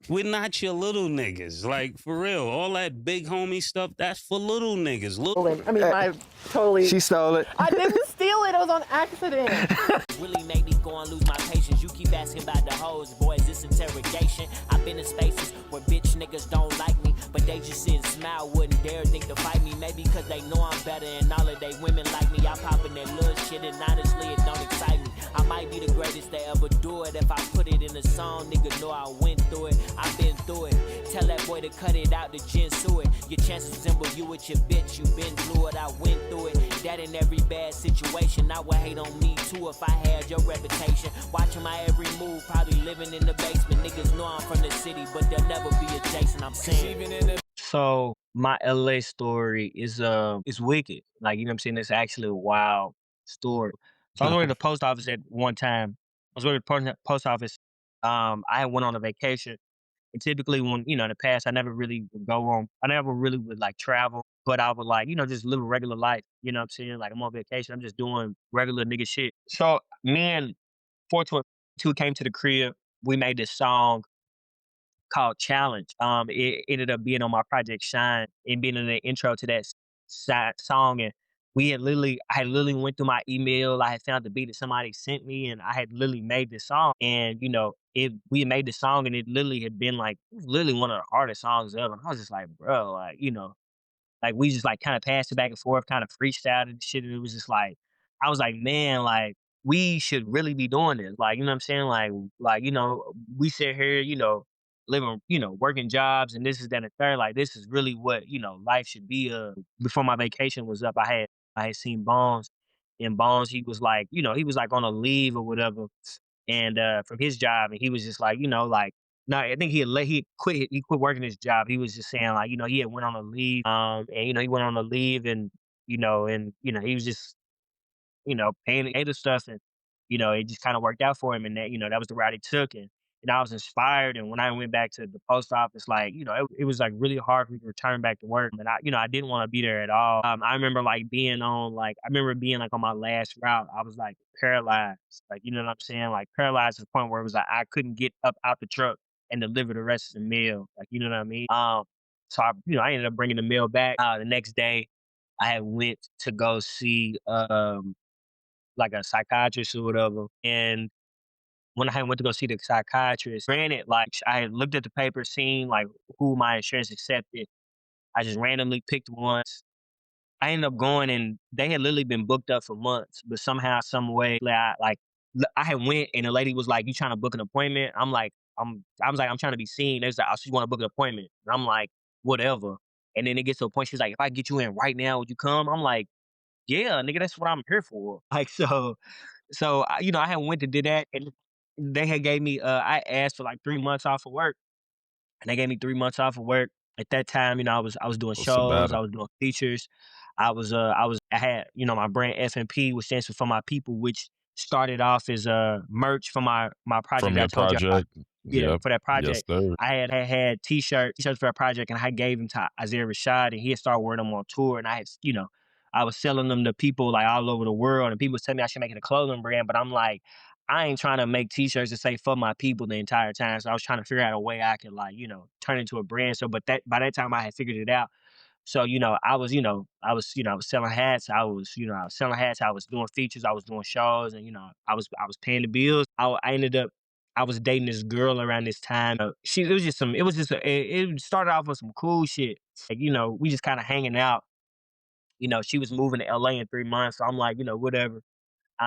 We're not your little niggas. Like, for real. All that big homie stuff, that's for little niggas. I mean, I totally. She stole it. I didn't steal it. It was on accident. Really made me go and lose my patience. You keep asking about the hoes, boys, this interrogation. I've been in spaces where bitch niggas don't like me, but they just sit and smile, wouldn't dare think to fight me. Maybe cause they know I'm better and all of they women like me. I pop in that little shit and honestly it don't excite me. I might be the greatest they ever do it. If I put it in a song, nigga know I went through it. I've been through it. Tell that boy to cut it out, the gin sue it. Your chances resemble you with your bitch, you been through it. I went through it. That in every bad situation, I would hate on me too if I had your reputation. Watching my every move, probably living in the basement. Niggas know I'm from the city, but they'll never be adjacent. I'm saying. So my LA story is wicked. Like, you know what I'm saying? It's actually a wild story. So I was working at the post office at one time. I was working at the post office. I went on a vacation. And typically when, in the past, I never really would like travel, but I would like, just live a regular life. You know what I'm saying? Like I'm on vacation. I'm just doing regular nigga shit. So me and 422 came to the crib. We made this song called Challenge. It ended up being on my project Shine and being in the intro to that song. And I had literally went through my email. I had found the beat that somebody sent me, and I had literally made this song. And we had made the song, and it literally had been like literally one of the hardest songs ever. And I was just like, bro, like we just like kind of passed it back and forth, kind of freestyled and shit. And it was just like, I was like, man, like we should really be doing this. Like, you know what I'm saying? Like, we sit here, living, working jobs and this is that and third. Like this is really what, life should be. Before my vacation was up, I had seen Bones. And Bones, he was like, he was like on a leave or whatever. And from his job, and he was just like, like no, I think he quit working his job. He was just saying like, he had went on a leave. And he went on a leave and he was just, paying the stuff and, it just kind of worked out for him. And that, that was the route he took. And I was inspired. And when I went back to the post office, like, it was like really hard for me to return back to work. And I didn't want to be there at all. I remember like being on my last route, I was like paralyzed. Like, you know what I'm saying? Like paralyzed to the point where it was like, I couldn't get up out the truck and deliver the rest of the meal. Like, you know what I mean? So I ended up bringing the meal back. The next day I had went to go see, like a psychiatrist or whatever. And when I went to go see the psychiatrist, granted, like I had looked at the paper, seen like who my insurance accepted. I just randomly picked one. I ended up going and they had literally been booked up for months, but somehow, some way, I had went and the lady was like, "You trying to book an appointment?" I was like, "I'm trying to be seen." They was like, "Oh, so you want to book an appointment?" And I'm like, "Whatever." And then it gets to a point, she's like, "If I get you in right now, would you come?" I'm like, "Yeah, nigga, that's what I'm here for." Like, I had went to do that and they had gave me, I asked for like 3 months off of work and they gave me 3 months off of work. At that time, I was doing shows, I was doing features. I had, my brand FMP, which stands for My People, which started off as merch for my project. From your project. Yeah, for that project. Yes, sir. I had t-shirts for that project, and I gave them to Isaiah Rashad, and he had started wearing them on tour. And I had, I was selling them to people like all over the world, and people was telling me I should make it a clothing brand, but I'm like, I ain't trying to make t-shirts that say "for my people" the entire time. So I was trying to figure out a way I could turn into a brand. So, but by that time I had figured it out. So, I was selling hats. I was selling hats. I was doing features. I was doing shows, and I was paying the bills. I was dating this girl around this time. It started off with some cool shit. Like, we just kind of hanging out. She was moving to LA in 3 months. So I'm like, whatever.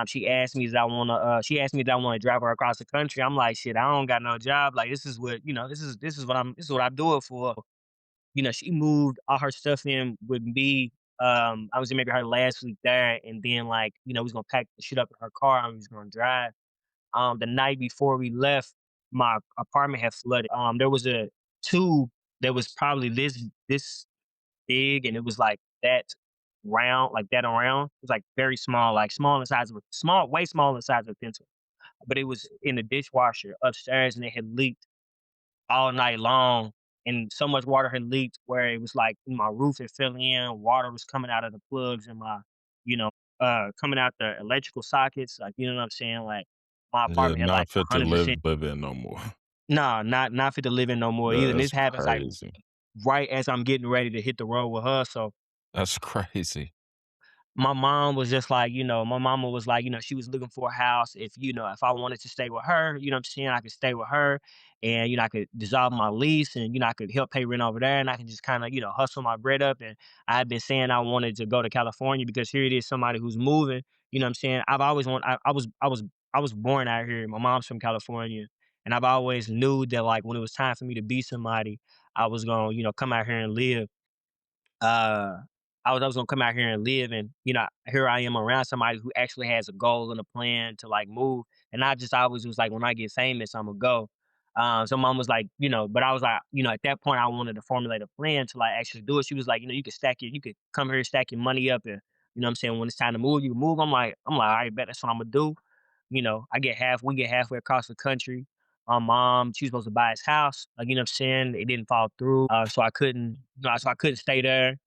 She asked me if I want to drive her across the country. I'm like, shit, I don't got no job. Like, this is what, this is what I do it for. She moved all her stuff in with me. I was in maybe her last week there, and then we was gonna pack the shit up in her car and we was gonna drive. The night before we left, my apartment had flooded. There was a tube that was probably this big, and it was like that round, like that around. It was like very small, like small in the size of way smaller in the size of a pencil. But it was in the dishwasher upstairs, and it had leaked all night long. And so much water had leaked where it was like my roof had fell in, water was coming out of the plugs and coming out the electrical sockets. Like, you know what I'm saying? Like my Yeah, apartment had not like fit to 100%. live in no more. Nah, not fit to live in no more either. And this That's happens like crazy. right as I'm getting ready to hit the road with her. So That's crazy. my mom was just like, my mama was like, she was looking for a house. If I wanted to stay with her, you know what I'm saying, I could stay with her and, I could dissolve my lease and, I could help pay rent over there and I can just kind of, hustle my bread up. And I had been saying I wanted to go to California because here it is, somebody who's moving, you know what I'm saying? I've always wanted, I was born out here. My mom's from California. And I've always knew that like when it was time for me to be somebody, I was gonna, come out here and live. uh I was gonna come out here and live and here I am around somebody who actually has a goal and a plan to like move and I just always was like when I get famous I'm gonna go. So mom was like, but I was like, at that point I wanted to formulate a plan to like actually do it. She was like, you could come here and stack your money up and what I'm saying, when it's time to move, you move. I'm like, all right, bet that's what I'm gonna do. We get halfway across the country. My mom, she was supposed to buy his house. Like, what I'm saying? It didn't fall through. So I couldn't stay there.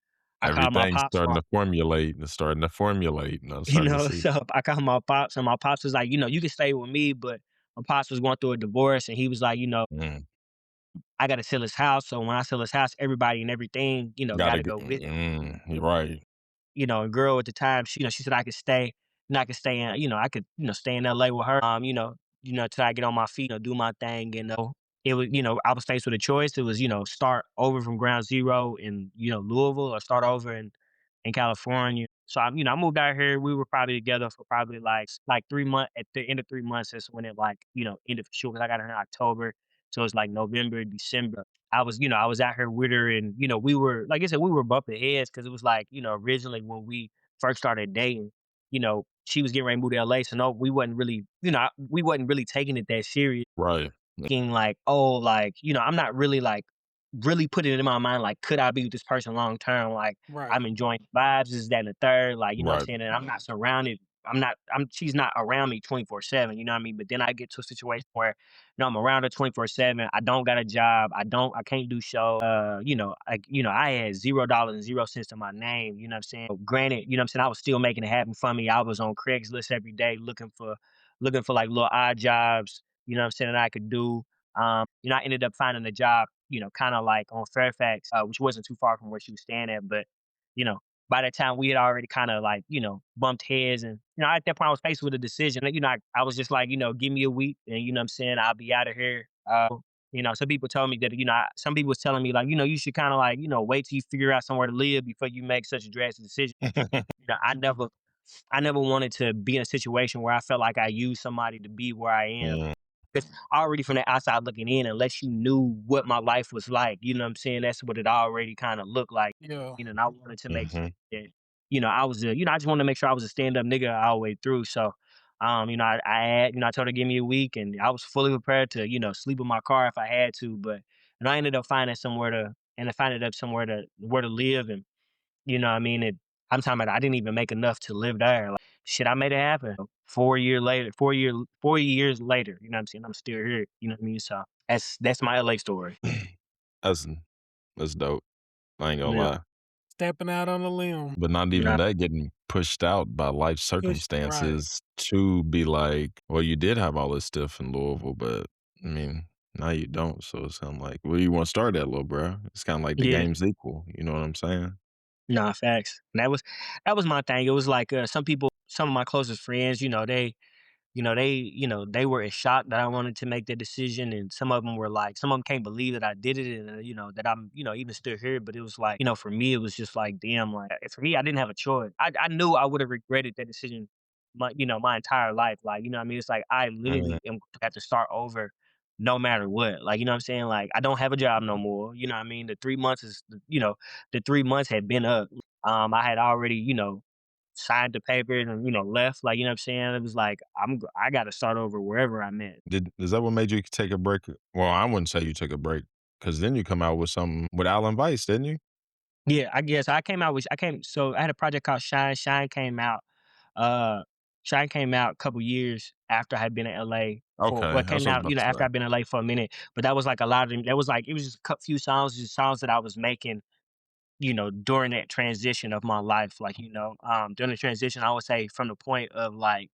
I called my Everything's pops. starting to formulate. It's starting to formulate, and I'm starting to see. So I called my pops, and my pops was like, you can stay with me, but my pops was going through a divorce, and he was like, Mm, I got to sell his house. So when I sell his house, everybody and everything, got gotta to get. go with it. You're right. A girl at the time, she said I could stay, and I could stay in, I could, stay in LA with her, till I get on my feet, do my thing. And it was, I was faced with a choice. It was, start over from ground zero in, Louisville or start over in California. So I moved out here. We were probably together for probably like 3 months. At the end of 3 months, is when it like, ended for sure. Cause I got her in October. So it's like November, December. I was out here with her and, we were, like I said, we were bumping heads because it was like, originally when we first started dating, she was getting ready to move to LA. So no, we wasn't really, we wasn't really taking it that serious. Right. Thinking like, oh, like, I'm not really like really putting it in my mind, like, could I be with this person long term? Like, Right. I'm enjoying vibes, this, that, and the third. Like, you know what I'm Right. saying? And I'm not surrounded. She's not around me 24/7, you know what I mean? But then I get to a situation where, I'm around her 24/7. I don't got a job. I can't do shows. I had $0 and 0 cents to my name, you know what I'm saying? Granted, you know what I'm saying? I was still making it happen for me. I was on Craigslist every day looking for like little odd jobs, you know what I'm saying, that I could do. I ended up finding a job, kind of like on Fairfax, which wasn't too far from where she was staying at. But, you know, by that time we had already kind of like, bumped heads. And, at that point I was faced with a decision. Like, I was just like, give me a week and, you know what I'm saying, I'll be out of here. Some people told me that, some people was telling me like, you should kind of like, wait till you figure out somewhere to live before you make such a drastic decision. I never wanted to be in a situation where I felt like I used somebody to be where I am. Mm, Because already from the outside looking in, unless you knew what my life was like, you know what I'm saying? That's what it already kind of looked like. Yeah. And I wanted to make sure hmm that, I was I just wanted to make sure I was a stand up nigga all the way through. So, I told her give me a week and I was fully prepared to, sleep in my car if I had to. But, I ended up finding somewhere to, where to live. And, what I mean? I'm talking about I didn't even make enough to live there. Like, shit, I made it happen. 4 years later, you know what I'm saying? I'm still here. You know what I mean? So that's my LA story. That's that's dope. I ain't gonna Yeah. lie. Stepping out on a limb. But not even Yeah. that, getting pushed out by life Right. circumstances to be like, well, you did have all this stuff in Louisville, but I mean, now you don't. So it's kind of like, where you want to start at, little bro? It's kind of like the Yeah. game's equal. You know what I'm saying? Nah, facts. And that was my thing. It was like some of my closest friends, they were in shock that I wanted to make that decision, and some of them were like, some of them can't believe that I did it, and that I'm, even still here. But it was like, for me, it was just like, damn, like for me, I didn't have a choice. I knew I would have regretted that decision, my entire life. Like, what I mean, it's like I Mm, literally am going to have to start over, no matter what. Like, you know what I'm saying? Like, I don't have a job no more. You know what I mean? The 3 months had been up. I had already, signed the papers and, left, like, you know what I'm saying? It was like, I gotta start over wherever I'm at. is that what made you take a break? Well, I wouldn't say you took a break because then you come out with something with Alan Vice, didn't you? Yeah, I guess so I had a project called Shine. Uh, Shine came out a couple years after I had been in LA Okay, it that's came what I was out, about to after say. I'd been in LA for a minute, but that was like a lot of them. That was like, it was just a few songs, just songs that I was making, during that transition of my life. Like, during the transition, I would say from the point of like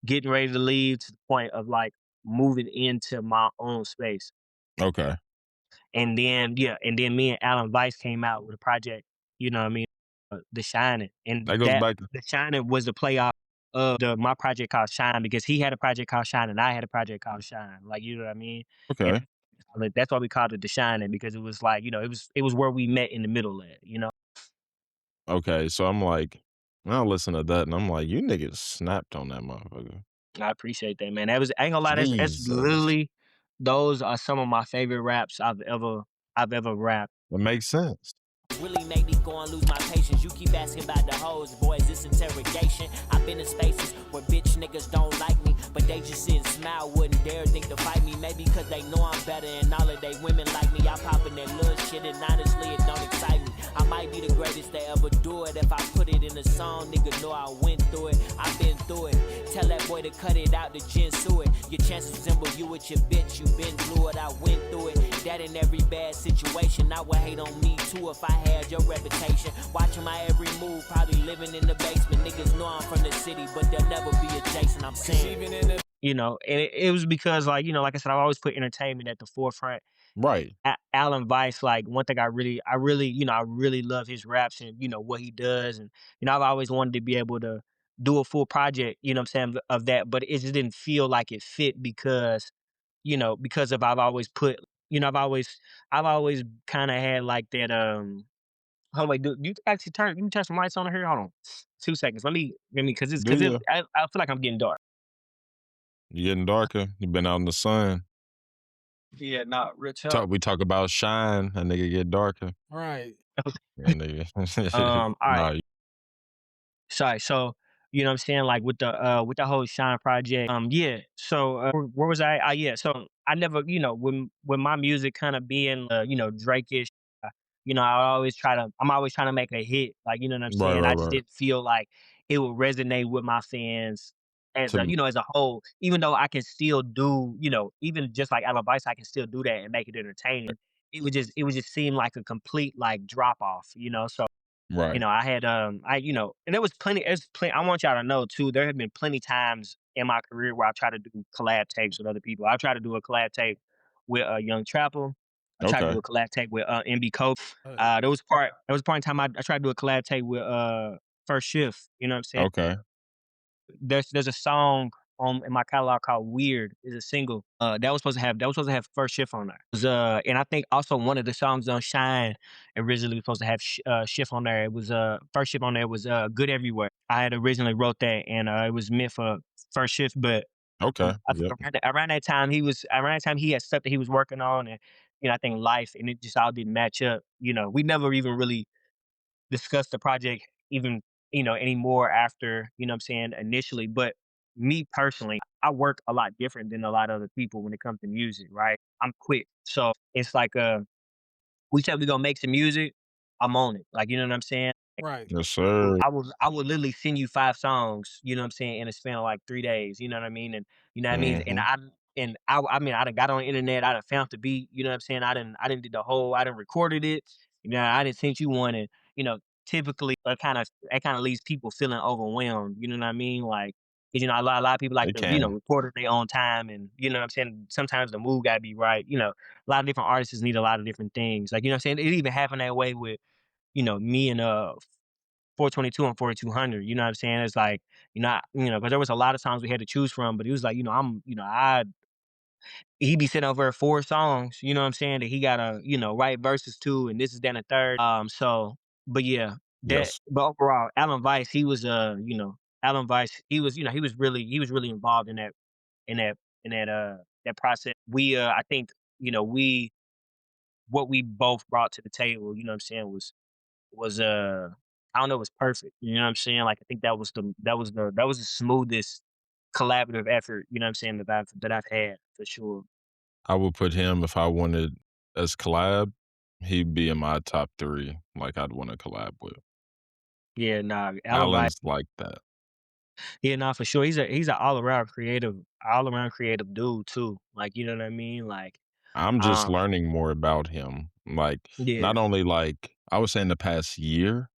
getting ready to leave to the point of like moving into my own space. Okay. And then me and Alan Vice came out with a project, you know what I mean, The Shining. And That goes back to The Shining was the playoff of my project called Shine, because he had a project called Shine and I had a project called Shine. Like, you know what I mean? And okay. that's why we called it The Shining, because it was like, it was where we met in the middle at, you know? Okay. So I'm like, I listen to that and I'm like, you niggas snapped on that motherfucker. I appreciate that, man. That was, I ain't gonna lie, that's Jesus. literally, those are some of my favorite raps I've ever rapped. It makes sense. Really made me go and lose my patience. You keep asking about the hoes, boy, is this interrogation? I've been in spaces where bitch niggas don't like me, but they just sit and smile, wouldn't dare think to fight me. Maybe cause they know I'm better and all of they women like me. I pop in that little shit and honestly it don't excite me. I might be the greatest they ever do it. If I put it in a song, nigga know I went through it. I've been through it. Tell that boy to cut it out, the Jinsu it. Your chances resemble you with your bitch, you been through it. I went through it. That in every bad situation, I would hate on me too if I had your reputation. Watching my every move, probably living in the basement. Niggas know I'm from the city, but they'll never be adjacent. I'm saying, and it was because, like, like I said, I've always put entertainment at the forefront. Right. Alan Vice, like, one thing I really love his raps and what he does, and I've always wanted to be able to do a full project, what I'm saying, of that, but it just didn't feel like it fit because of I've always put, I've always kind of had like that. Hold on, wait, do you actually turn? Let me turn some lights on here. Hold on, 2 seconds. Let me, because Do you? I feel like I'm getting dark. You getting darker. You been out in the sun. Yeah, not real talk. We talk about shine. That nigga get darker. Right. That nigga. All right. Nah, Sorry. So, what I'm saying, like with the whole Shine project. Yeah. So, where was I? Yeah. So I never, when my music kind of being, Drake-ish, uh, I'm always trying to make a hit. Like, you know what I'm right, saying? right, I just right. didn't feel like it would resonate with my fans To as a whole. Even though I can still do, even just like Alabama, I can still do that and make it entertaining. It would just seem like a complete like drop off, So right. I had, and there was plenty. I want y'all to know too. There have been plenty times in my career where I try to do collab tapes with other people. I try to do a collab tape with Young Trapper. I tried to do Okay. a collab tape with MB Cope. Uh, There was part in time I tried to do a collab tape with First Shift. You know what I'm saying? Okay. There's a song on in my catalog called Weird. Is a single that was supposed to have First Shift on there. It was, and I think also one of the songs on Shine originally was supposed to have Shift on there. It was First Shift on there was Good Everywhere. I had originally wrote that, and it was meant for First Shift, but Okay. I think Yep. around that time he had stuff that he was working on, and I think life, and it just all didn't match up. We never even really discuss the project even, anymore after, what I'm saying, initially. But me personally, I work a lot different than a lot of other people when it comes to music, right? I'm quick. So it's like we said we gonna make some music, I'm on it. Like, you know what I'm saying? right. Yes, sir. I would literally send you 5 songs, you know what I'm saying, in a span of like 3 days, you know what I mean? And you know what I mean? Mm-hmm. I mean, I done got on the internet, I done found the beat, you know what I'm saying? I done did the whole, I done recorded it, I done sent you one, and typically that kinda leaves people feeling overwhelmed, you know what I mean? Like, 'cause, a lot of people like It to, can. record at their own time, and you know what I'm saying? Sometimes the mood gotta be right, a lot of different artists need a lot of different things. Like, you know what I'm saying? It even happened that way with, me and 422 and 4200. You know what I'm saying? It's like, because there was a lot of songs we had to choose from, but he was like, he be sitting over 4 songs, you know what I'm saying, that he gotta, write verses to, and this is then a third. But yeah, Yes. but overall, Alan Vice, he was, Alan Vice, he was really involved in that, that process. I think, what we both brought to the table, you know what I'm saying, was I don't know, it was perfect. You know what I'm saying? Like, I think that was the smoothest collaborative effort, you know what I'm saying, that I've had for sure. I would put him if I wanted as collab, he'd be in my top 3, like, I'd wanna collab with. Yeah, nah, Alan Vice, Alan's like that. yeah, nah, for sure. He's an all around creative dude too. Like, you know what I mean? Like, I'm just um, learning more about him. Like, yeah, not only, like, I would say in the past year,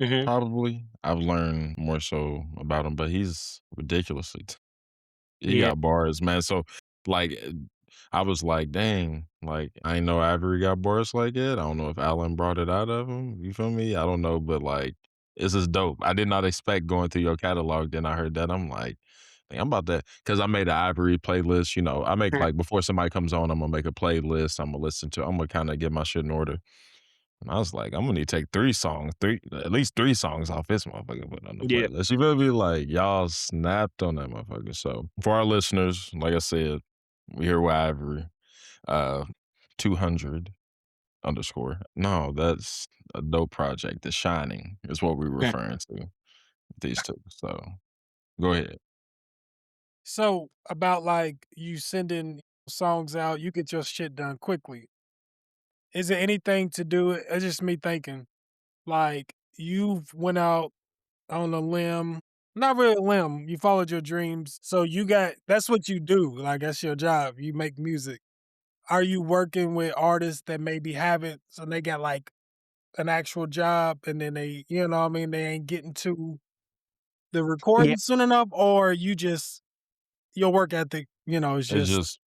hmm probably, I've learned more so about him, but he's ridiculously he yeah. got bars, man, so Like, I was like, dang, like, I ain't know IVRY got bars like that. I don't know if Allen brought it out of him. You feel me? I don't know, but like, this is dope. I did not expect going through your catalog. Then I heard that. I'm like, dang, I'm about that. Cause I made an IVRY playlist. You know, I make like before somebody comes on, I'm gonna make a playlist. I'm gonna listen to, I'm gonna kind of get my shit in order. And I was like, I'm gonna need to take at least three songs off this motherfucker, put on the Yeah. playlist. You feel me? Like, y'all snapped on that motherfucker. So for our listeners, like I said, we here with IVRY. 200 underscore. No, that's a dope project. The Shining is what we're referring to. These two. So go ahead. So about like you sending songs out, you get your shit done quickly. Is it anything to do? It's just me thinking. Like you've went out on a limb, not really a limb. You followed your dreams, so you got that's what you do. Like that's your job. You make music. Are you working with artists that maybe haven't, so they got like an actual job, and then they, you know, what I mean, they ain't getting to the recording soon enough, or you just your work ethic, you know, is It's just just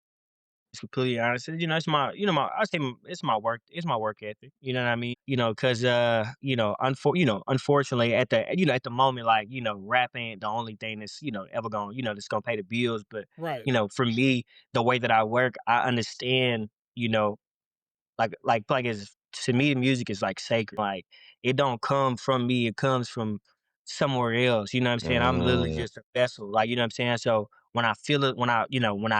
It's completely honest. You know, it's my, I say it's my work ethic. You know what I mean? You know, because unfortunately, at the moment, like, rap ain't the only thing that's, ever going, that's gonna pay the bills. But right. for me, the way that I work, I understand, like is to me, the music is like sacred. Like it don't come from me; it comes from somewhere else. You know what I'm saying? I'm literally just a vessel. Like, you know what I'm saying? So when I feel it, when I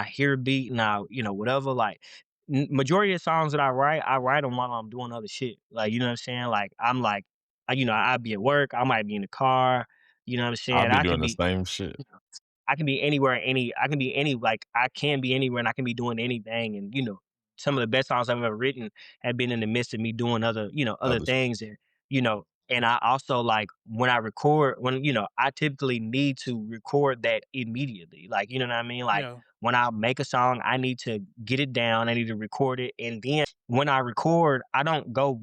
hear a beat and whatever, like majority of the songs that I write them while I'm doing other shit. Like, you know what I'm saying? Like I'm like, I'd be at work, I might be in the car. You know what I'm I'll saying? be doing the same shit. I can be anywhere, I can be like I can be anywhere and I can be doing anything. And some of the best songs I've ever written have been in the midst of me doing other Others. things. And and I also like when I record, when I typically need to record that immediately. Like, you know what I mean? Like Yeah. when I make a song, I need to get it down, I need to record it. And then when I record, I don't go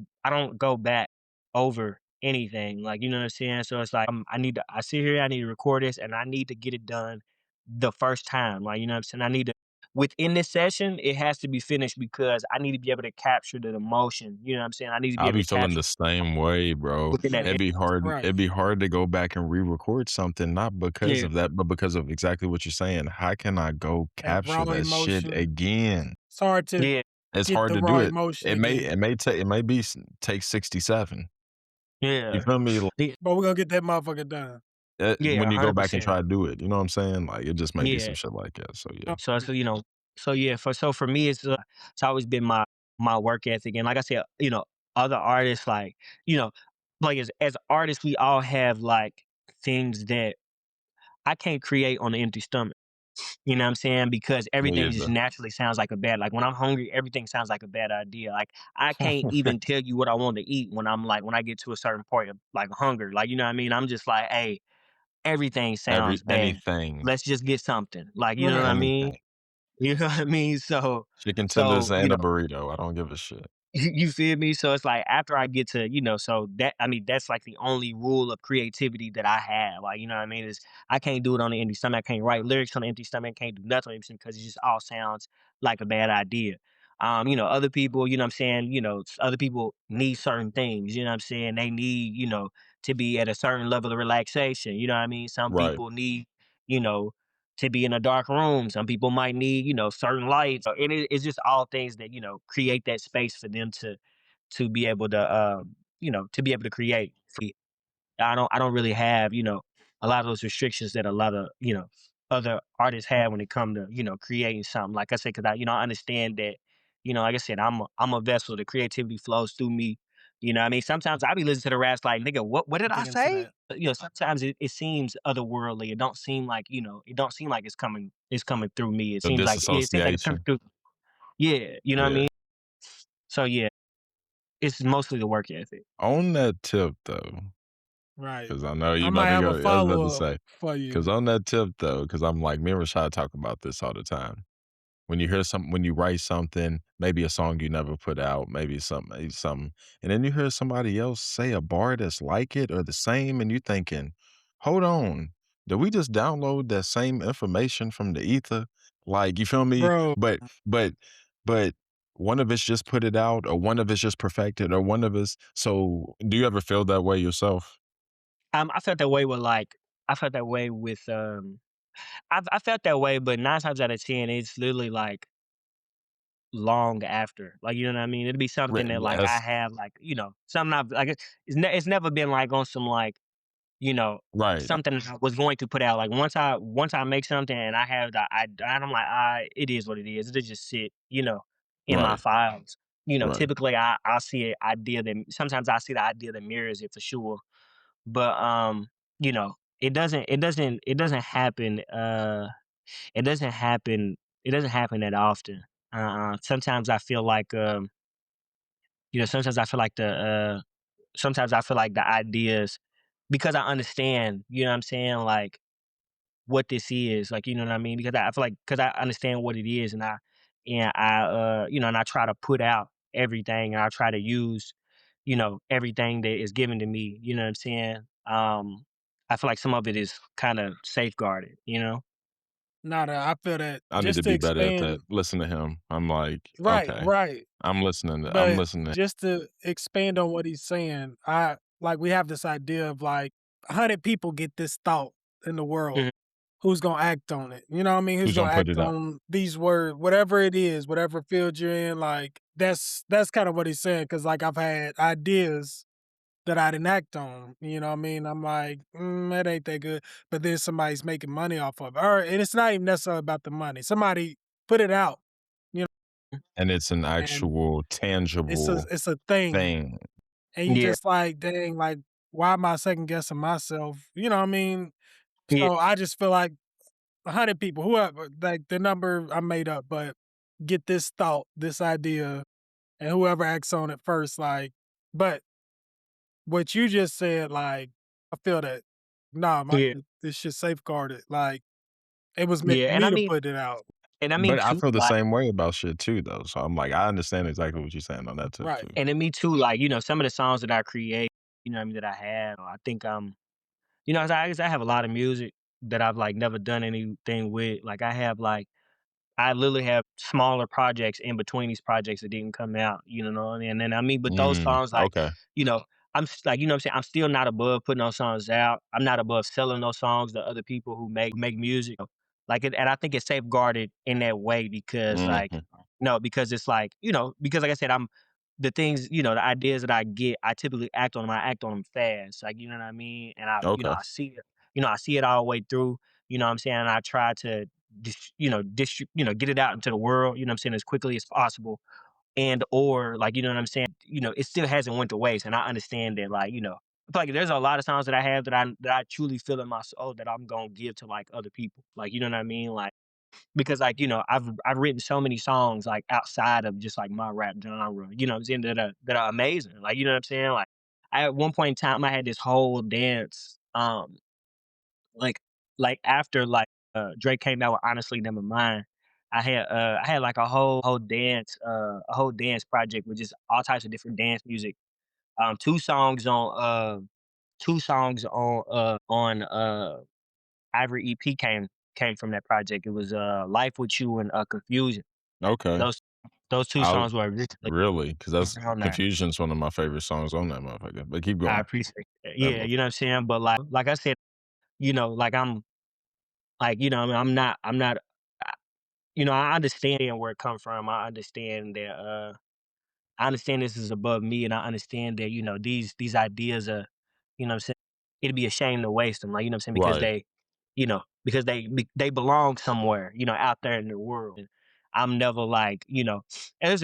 back over anything. Like, you know what I'm saying? So it's like I sit here, I need to record this and I need to get it done the first time. Like, you know what I'm saying? I need to within this session, it has to be finished because I need to be able to capture the emotion. You know what I'm saying? I need to be I'll able be to feeling capture the same way, bro. within that. Right. It'd be hard to go back and re-record something, not because Yeah. of that, but because of exactly what you're saying. How can I go That capture raw that shit emotion. again? It's hard to Yeah. It's get hard the to raw do it. emotion It may again. it may take it may be take 67. You Yeah. feel me? Yeah. But we're gonna get that motherfucker done. Yeah. When you go back and 100%. try to do it, you know what I'm saying? Like, it just may be some Yeah. shit like that, so yeah. So yeah, for me it's always been my work ethic. And like I said, other artists, like, you know, like as artists we all have like things that I can't create on an empty stomach. You know what I'm saying? Because Me everything just either. naturally sounds like a bad, like when I'm hungry, everything sounds like a bad idea. Like I can't even tell you what I want to eat when when I get to a certain point of like hunger. Like, you know what I mean? I'm just like, hey, everything sounds bad. Anything. Let's just get something. Like, you know what I Right. mean? Anything. You know what I mean? Chicken tenders and a burrito, I don't give a shit. You feel me? So it's like after I get to, so that I mean that's like the only rule of creativity that I have. Like, you know what I mean? Is I can't do it on an empty stomach. I can't write lyrics on an empty stomach. I can't do nothing on an empty stomach because it just all sounds like a bad idea. Other people, you know what I'm saying, other people need certain things, you know what I'm saying? They need, to be at a certain level of relaxation. You know what I mean? Some Right. people need, you know, to be in a dark room. Some people might need, certain lights. And it's just all things that, create that space for them to be able to to be able to create. I don't really have, a lot of those restrictions that a lot of, other artists have when it come to, creating something. Like I said, because I understand that, like I said, I'm a vessel. The creativity flows through me. You know what I mean? Sometimes I be listening to the raps like, nigga, what did I Get into say? that. Sometimes it seems otherworldly. It don't seem like, it don't seem like it's coming through me. The It seems like it's coming disassociation. through. Yeah, you know what I Yeah. mean? So yeah, it's mostly the work ethic. On that tip, though, Right. because I know you I about might to have go a I was about to follow up say, for you. because on that tip, though, because I'm like, me and Rashad talk about this all the time. When you write something, maybe a song you never put out, maybe something, and then you hear somebody else say a bar that's like it or the same, and you thinking, hold on, did we just download that same information from the ether Like, you feel me? Bro, But one of us just put it out, or one of us just perfected, or one of us. So, do you ever feel that way yourself? I felt that way with like I felt that way with I felt that way, but 9 times out of 10, it's literally like long after. Like, you know what I mean? It'd be something that like I Yes, have like, something I've like it's never been like on some like, right, something I was going to put out. Like once I make something and I have I'm like, it is what it is. It'll just sit, in my right, files. right. Typically I see an idea that sometimes I see the idea that mirrors it for sure. But it doesn't happen it doesn't happen it doesn't happen that often. Sometimes I feel like sometimes I feel like sometimes I feel like the ideas because I understand, you know what I'm saying, like what this is, like you know what I mean? Because I feel like because I understand what it is and I try to put out everything and I try to use, everything that is given to me, you know what I'm saying? I feel like some of it is kind of safeguarded, you know? nah, I feel that I need to just to be better at that. expand. Listen to him. I'm like, Right, okay, right. I'm listening. I'm But listening. just to expand on what he's saying, we have this idea of like 100 people get this thought in the world. Mhm. Who's gonna act on it? You know what I mean? Who's Who's gonna gonna put act it out? on these words, whatever it is, whatever field you're in, like that's kind of what he's saying. Cause like I've had ideas that I didn't act on. You know what I mean? I'm like, that ain't that good. But then somebody's making money off of it. Or and it's not even necessarily about the money. Somebody put it out, you And it's an know, and actual tangible it's a thing. thing. And you Yeah, just like, dang, like, why am I second guessing myself? You know what I mean? yeah, So I just feel like 100 people, whoever, like the number I made up, but get this thought, this idea, and whoever acts on it first, like, but what you just said, like, I feel that, nah, yeah, this shit safeguarded. Like, it was meant yeah. for me to put it out. And I mean But I too, feel the like, same way about shit too, though. So I'm like, I understand exactly what you're saying on that tip Right. too. and then me too, like, some of the songs that I create, you know what I mean, that I have, I think, 'cause I have a lot of music that I've like never done anything with. Like I have like I literally have smaller projects in between these projects that didn't come out, you know what I mean? And then I mean, but those songs like, Okay. you know, like, you know what I'm saying? I'm still not above putting those songs out. I'm not above selling those songs to other people who make music. Like it, and I think it's safeguarded in that way because like, Mhm. no, because it's like, because like I said, the things, the ideas that I get, I typically act on them fast. Like, you know what I mean? And Okay. I see it, I see it all the way through, you know what I'm saying? And I try to get it out into the world, you know what I'm saying, as quickly as possible. And or like, you know what I'm saying, it still hasn't went to waste. And I understand that, like, I feel like there's a lot of songs that I have that I truly feel in my soul that I'm gonna give to like other people. Like, you know what I mean? Like because like, I've written so many songs like outside of just like my rap genre, you know what I'm saying, that are amazing. Like, you know what I'm saying? Like I at one point in time I had this whole dance, like after like Drake came out with Honestly Never Mind, I had like a whole dance project with just all types of different dance music. Two songs on IVRY EP came from that project. It was Life with You and Confusion. Okay. Those those two I'll songs were originally really, because that's on there. Confusion's one of my favorite songs on that motherfucker. But keep I going. appreciate that. That Yeah, motherfucker. you know what I'm saying? But like I said, like I'm not I understand where it comes from. I understand this is above me, and I understand that, these ideas are, what I'm saying, it'd be a shame to waste them, like, you know what I'm saying, because Right. they belong somewhere, out there in the world. And I'm never like, and there's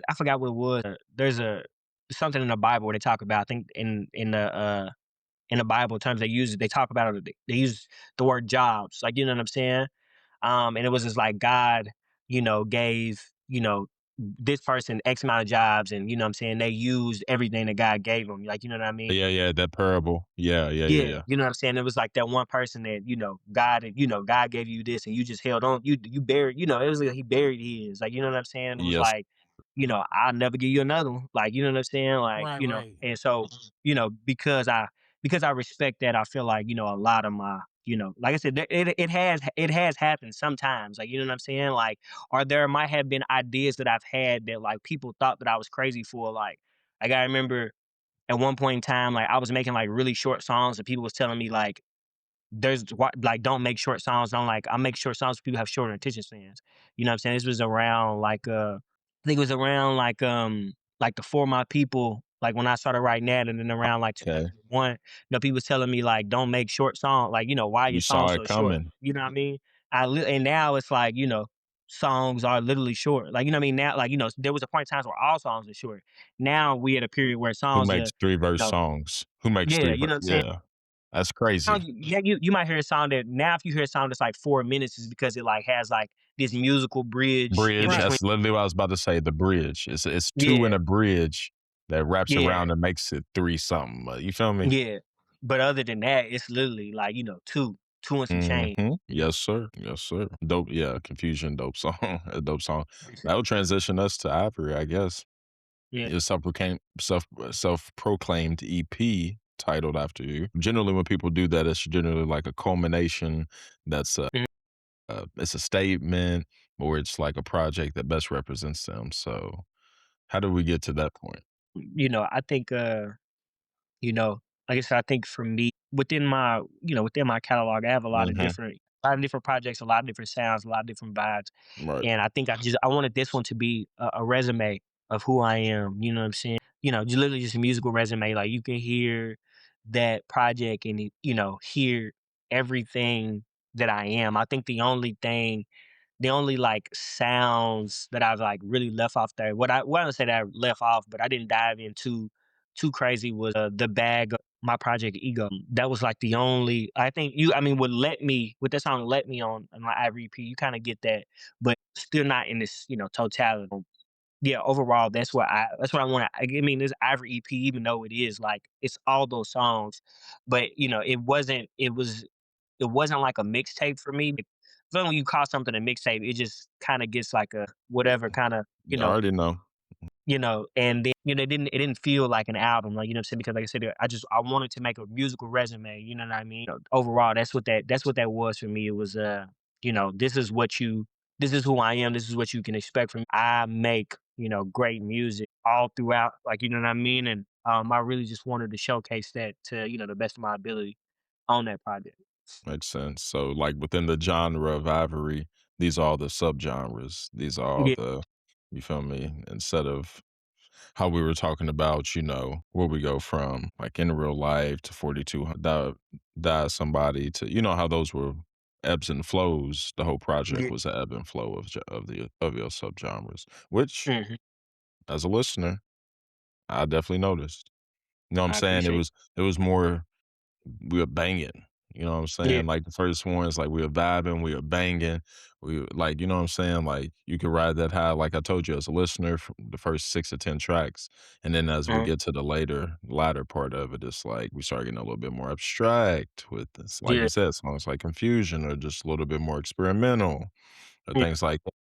I forgot what it was. There's a something in the Bible where they talk about, I think in the Bible terms they talk about it, they use the word jobs, like, you know what I'm saying? And it was just like God, gave, this person X amount of jobs and, you know what I'm saying, they used everything that God gave them. Like, you know what I mean? Yeah, yeah, that parable. Yeah, yeah, yeah, Yeah, yeah. you know what I'm saying? It was like that one person that, God gave you this and you just held on. You buried, it was like he buried his. Like, you know what I'm saying? It was Yes. like, I'll never give you another one. Like, you know what I'm saying? Like, Right. and so, because I respect that, I feel like, a lot of my, like I said, it has happened sometimes, like, you know what I'm saying? Like, or there might have been ideas that I've had that, like, people thought that I was crazy for, like, I remember at one point in time, like, I was making, like, really short songs and people was telling me, like, like, don't make short songs, don't, like I make short songs for people who have shorter attention spans, you know what I'm saying? This was around, like, I think it was around, like, the For My People, like, when I started writing that, and then around, like, Okay. 2001, people was telling me, like, "Don't make short songs, like, why are You your saw songs it so short?" coming. You know what I mean? And now it's like, songs are literally short, like, you know what I mean? Now, like, there was a point in times where all songs are short. Now we at a period where Who songs are, makes 3 you verse know songs? Who makes yeah, 3 you ver know what I'm saying? yeah. That's Now crazy. you might hear a song that now if you hear a song that's like 4 minutes is because it, like, has, like, this musical bridge in Bridge, Right. between. that's literally what I was about to say, the bridge. It's 2 in Yeah, a bridge that wraps yeah, around and makes it 3 something, you feel me? yeah. But other than that, it's literally like, 2 and some change. Mhm. Yes, sir. Yes, sir. Dope, yeah, Confusion, dope song, a dope song. That'll transition us to Ivory, I guess. Yeah. His self-proclaimed EP titled after you. Generally, when people do that, it's generally like a culmination that's Mhm. it's a statement or it's like a project that best represents them. So, how do we get to that point? I think, you know, like I said, I think for me, within my catalog, I have Mhm. a lot of different projects, a lot of different sounds, a lot of different vibes. Right. And I think I wanted this one to be a resume of who I am. You know what I'm saying? Just literally just a musical resume. Like you can hear that project and hear everything that I am. I think the only like sounds that I've like really left off there. What I don't say that I left off, but I didn't dive into too crazy was the bag of my project ego. That was like the only I think what that song let me on my IVRY EP, you kind of get that, but still not in this, totality. Yeah, overall, that's what I want. I mean, this IVRY EP, even though it is like it's all those songs, but it wasn't like a mixtape for me. Then when you call something a mixtape, it just kind of gets like a whatever kind of I already know. and then it didn't feel like an album, like, you know what I'm saying? Because like I said, I wanted to make a musical resume, you know what I mean? Overall, that's what that was for me. It was this is this is who I am, this is what you can expect from me. I make, great music all throughout, like, you know what I mean? And I really just wanted to showcase that to, the best of my ability on that project. Makes sense. So, like within the genre of Ivory, these are all the subgenres. These are all Yeah. the, you feel me? Instead of how we were talking about, where we go from, like in real life to 42, die somebody to, how those were ebbs and flows. The whole project Yeah. was an ebb and flow of your subgenres, which Mhm. as a listener, I definitely noticed. You know what I'm I saying? appreciate It was more we were banging. You know what I'm it. Yeah. saying? Like the first ones, like we were vibing, we were banging. We were, like, you know what I'm saying? Like you could ride that high, like I told you as a listener, from the first 6 or 10 tracks. And then as we Mhm. get to the latter part of it, it's like we start getting a little bit more abstract with this, like you Yeah. said, songs like Confusion or just a little bit more experimental or Yeah. things like that.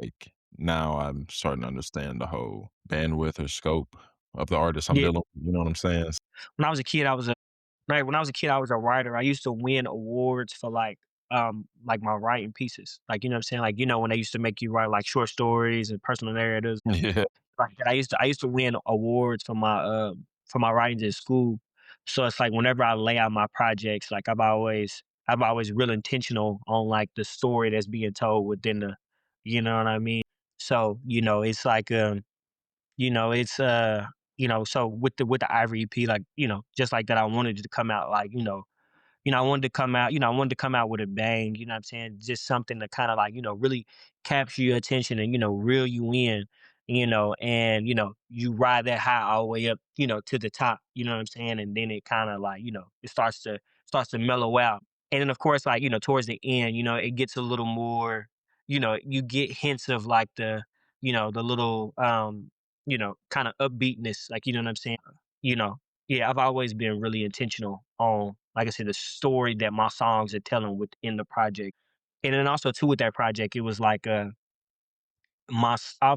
Like now I'm starting to understand the whole bandwidth or scope of the artist I'm Yeah. dealing with. You know what I'm saying? When I was a kid, I was a writer. I used to win awards for like my writing pieces. Like, you know what I'm saying? Like, when they used to make you write like short stories and personal narratives. Yeah. Like that. I used to win awards for my writings in school. So it's like whenever I lay out my projects, like I'm always real intentional on like the story that's being told within the, you know what I mean? So, it's like it's so with the Ivory EP, like, just like that, I wanted it to come out like, I wanted to come out with a bang, you know what I'm saying? Just something to kind of like, really capture your attention and, reel you in, and, you ride that high all the way up, to the top, you know what I'm saying? And then it kind of like, it starts to mellow out. And then of course, like, towards the end, it gets a little more, you get hints of like the little, kind of upbeatness, like, you know what I'm saying? You know, yeah, I've always been really intentional on, like I said, the story that my songs are telling within the project. And then also too with that project, it was like I've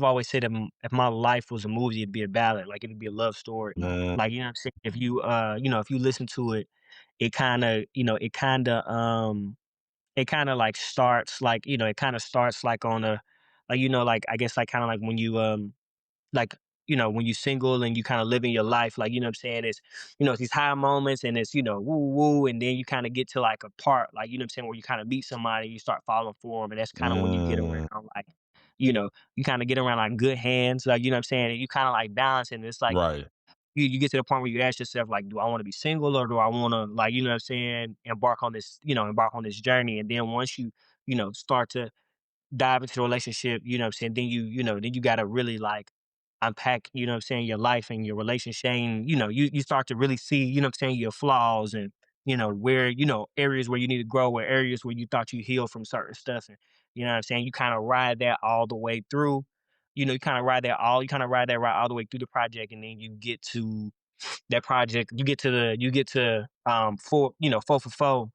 always said that if my life was a movie, it'd be a ballad, like it'd be a love story. Man, Like, you know what I'm saying? If you if you listen to it, it kind of, it kind of like starts like, it kind of starts like on a, like, like, I guess like kind of like when you, like, when you single and you kind of living your life, like, you know what I'm saying? It's, it's these high moments and it's, woo woo. And then you kind of get to like a part, like, you know what I'm saying? Where you kind of meet somebody, you start falling for them. And that's kind of when you get around, like, you kind of get around like good hands, like, you know what I'm saying? And you kind of like balance. And it's like, Right. you get to the point where you ask yourself, like, do I want to be single or do I want to, like, you know what I'm saying? Embark on this journey. And then once you, start to dive into the relationship, you know what I'm saying, then you gotta really like unpack, you know what I'm saying, your life and your relationship. And, you start to really see, you know what I'm saying, your flaws and, where, areas where you need to grow or areas where you thought you healed from certain stuff. And you know what I'm saying? You kind of ride that all the way through. You kind of ride that ride all the way through the project, and then you get to that project, you get to four for four,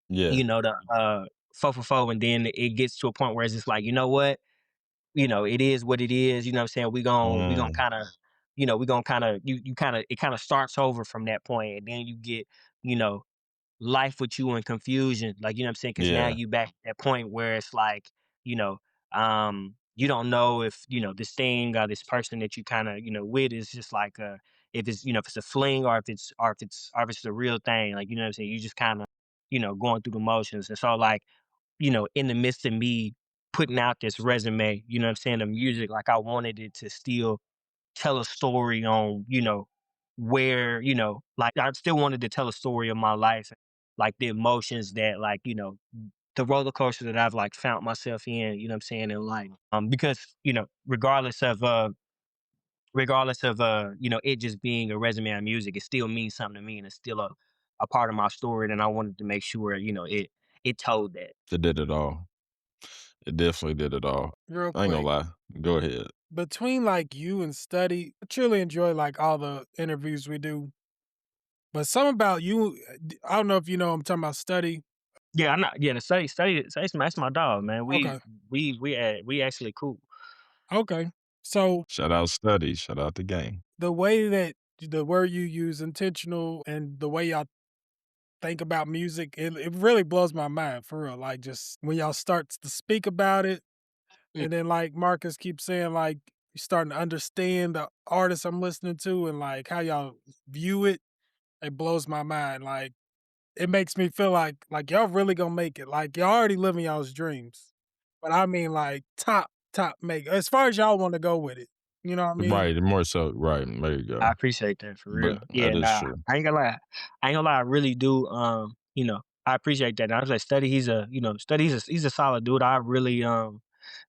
Yeah. the 4 for 4, and then it gets to a point where it's just like, you know what? It is what it is, you know what I'm saying? We gonna Mm, kinda, we gonna kinda you kinda it kinda starts over from that point, and then you get, you know, life with you in confusion, like, you know what I'm saying? Because now yeah. you back at that point where it's like, you don't know if, this thing or this person that you kinda, with is just like, if it's a fling or if it's the real thing, like, you know what I'm saying? You just kinda, going through the motions, and so, like, in the midst of me putting out this resume, you know what I'm saying, the music, like I wanted it to still tell a story on, where, like I still wanted to tell a story of my life, like the emotions that like, the roller coaster that I've like found myself in, you know what I'm saying, in life. Because, it just being a resume on music, it still means something to me and it's still a part of my story. And I wanted to make sure, it told that. It did it all. It definitely did it all. Real I ain't gonna quick. lie. Go ahead. Between like you and study, I truly enjoy like all the interviews we do. But something about you, I don't know if you know I'm talking about study. Yeah, I'm not. Yeah, the study. That's my dog, man. Okay. We actually cool. Okay. So Shout out study. Shout out the game. the way that the word you use intentional and the way y'all think about music, it really blows my mind for real. Like just when y'all start to speak about it, Mm. and then like Marcus keeps saying, like you're starting to understand the artist I'm listening to and like how y'all view it, it blows my mind. Like it makes me feel like y'all really gonna make it. Like y'all already living y'all's dreams. But I mean like top make as far as y'all want to go with it. You know what I mean? Right. More so. Right. There you I go. appreciate that for But real. Yeah, that is nah, true. I ain't gonna lie. I ain't gonna lie. I really do. I appreciate that. And I was like, study. Study. He's a solid dude. I really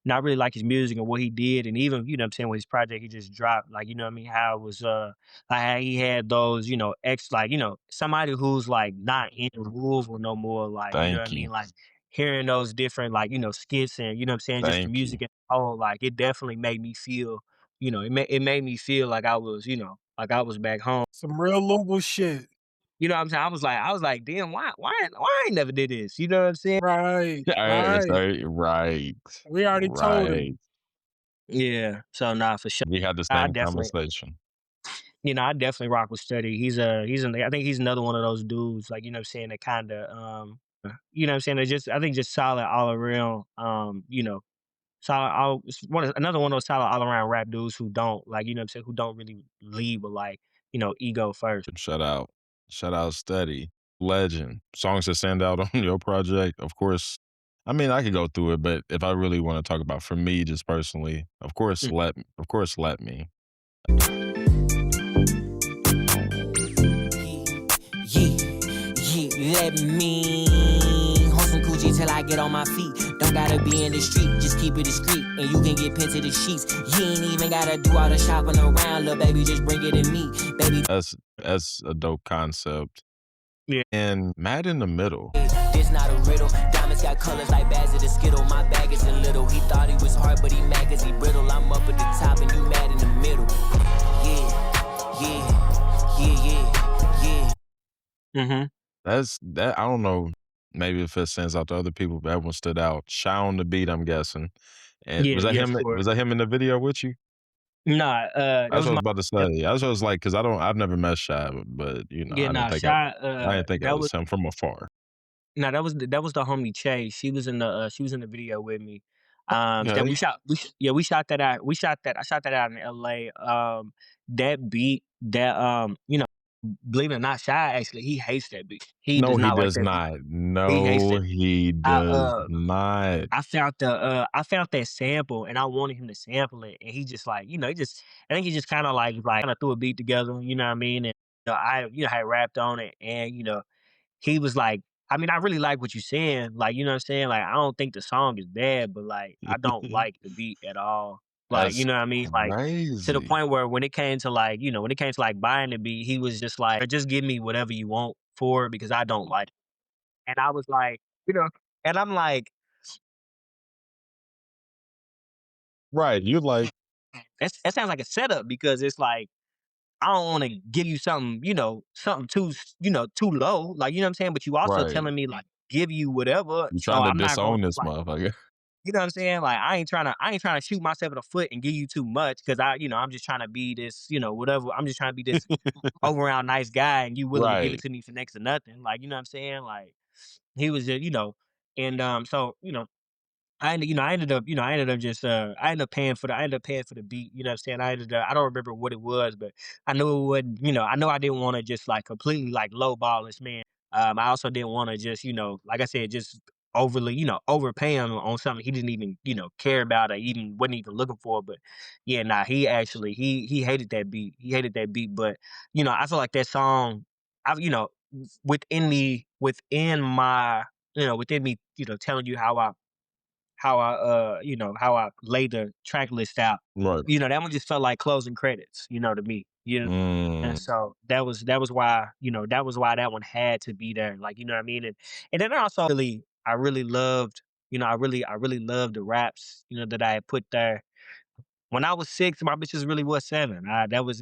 and I really like his music and what he did, and even, what I'm saying, with his project he just dropped, like, you know what I mean, how it was like how he had those, like, somebody who's like not in Louisville no more, like, you know what I Thank mean, you. like hearing those different, like, skits, and, you know what I'm saying, just the Thank you. music and whole, like it definitely made me feel, it made me feel like I was, like I was back home. Some real Louisville shit. You know what I'm saying? I was like, damn, why I ain't never did this? You know what I'm saying? Right, Right. right. Right. We already told Right. him. Yeah. So nah, for sure. We had the I same definitely conversation. I definitely rock with Study. I think he's another one of those dudes, like, you know what I'm saying, that kinda, you know what I'm saying, that just, I think, just solid all around, solid all it's another one of those solid all around rap dudes who don't, like, you know what I'm saying, who don't really lead with, like, ego first. Shout out. Shout out study. Legend. Songs that stand out on your project, of course. I mean, I could go through it, but if I really want to talk about for me, just personally, Mm. of course, let me. Yeah, let me hold some coochie till I get on my feet. Don't gotta be in the street, just keep it discreet, and you can get pinned to the sheets. You ain't even gotta do all the shopping around, little baby, just bring it to me, baby. That's a dope concept. Yeah. And Mad in the Middle. This not a riddle. Diamonds got colors like bags of the Skittle. My bag is a little. He thought he was hard, but he mad cause he brittle. I'm up at the top and you mad in the middle. Yeah. Mm-hmm. That's that. I don't know. Maybe if it stands out to other people, but that one stood out. Shy on the beat, I'm guessing. And Yeah, yeah, Was sure. that him in the video with you? Nah, that That's was what I was my about to say. That's what I was like, because I've never met Shy, but yeah, I didn't nah, think Shy, I didn't think it that was was him from afar. nah, that was the homie Chase. She was in the video with me. That Okay. we shot that out. I shot that out in LA. That beat, believe it or not, Shy actually he hates that beat. He No, does he not like does that beat. not. He hates No, that beat. he I does not. I found that sample and I wanted him to sample it, and he just like, he just I think he just kind of kind of threw a beat together, you know what I mean? And I had rapped on it, and he was like, I mean, I really like what you're saying, like, you know what I'm saying? Like, I don't think the song is bad, but like, I don't like the beat at all. Like, you That's know what I mean? Like, to the crazy. point where when it came to when it came to like buying the beat, he was just like, just give me whatever you want for it because I don't like it. And I was like, and I'm like, Right. You like that sounds like a setup because it's like, I don't want to give you something, something too low. Like, you know what I'm saying? But you also right. telling me like, give you whatever. You So trying to I'm not going disown to this motherfucker. you know what I'm saying? Like I ain't trying to shoot myself in the foot and give you too much because I'm just trying to be this, whatever. I'm just trying to be this over around nice guy and you willing to give it Right. to me for next to nothing. Like, you know what I'm saying? Like he was just, and so, I ended up just, I ended up paying for the beat, you know what I'm saying? I don't remember what it was, but I knew it wasn't, I know I didn't want to just like completely like lowball this man. I also didn't want to just, like I said, just overly, overpay him on something he didn't even, care about or even wasn't even looking for. But yeah, nah, he actually, he hated that beat. He hated that beat. But, I feel like that song, I've, within me, telling you how I laid the track list out. Right. That one just felt like closing credits, to me. And Mm. so that was why that one had to be there. Like, you know what I mean? And then also I really loved, I really loved the raps, that I had put there. When I was 6, my bitches really was 7. That was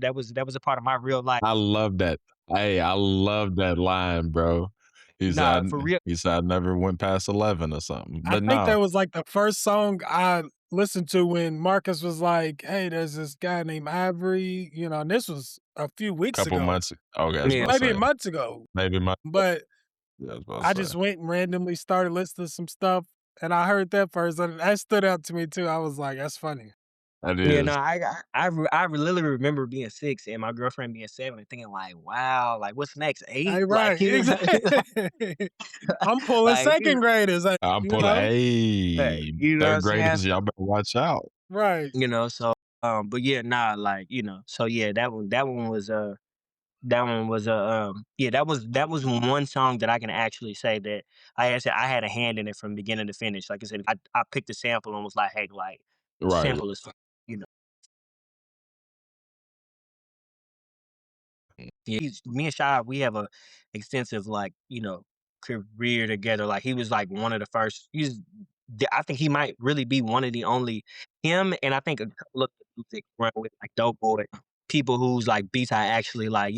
a part of my real life. I love that. Hey, I love that line, bro. Nah, for real. He said I never went past 11 or something. I But think no, that was like the first song I listened to when Marcus was like, "Hey, there's this guy named Ivory," and this was a few weeks couple ago, months. Okay, I was Yeah. about to maybe say months ago. maybe my. But Yeah, I was about I to say just went and randomly started listening to some stuff, and I heard that first, and that stood out to me too. I was like, "That's funny." that Yeah, no, is. I literally remember being 6 and my girlfriend being 7 and thinking like, "Wow, like what's next? 8?" Hey, Like, right, exactly. I'm pulling like, second graders, I'm pulling. Hey, you know what I'm third saying? graders, y'all better watch out. right. So, but yeah, nah, like, so yeah, that one was yeah, that was one song that I can actually say that I had a hand in it from beginning to finish. Like I said, I picked the sample and was like, "Hey, like Right. sample is fun," you know. Yeah, me and Shy, we have a extensive like career together. Like he was like one of the first. I think he might really be one of the only him, and I think a couple of the music run with like Dope Boy people whose like beats I actually like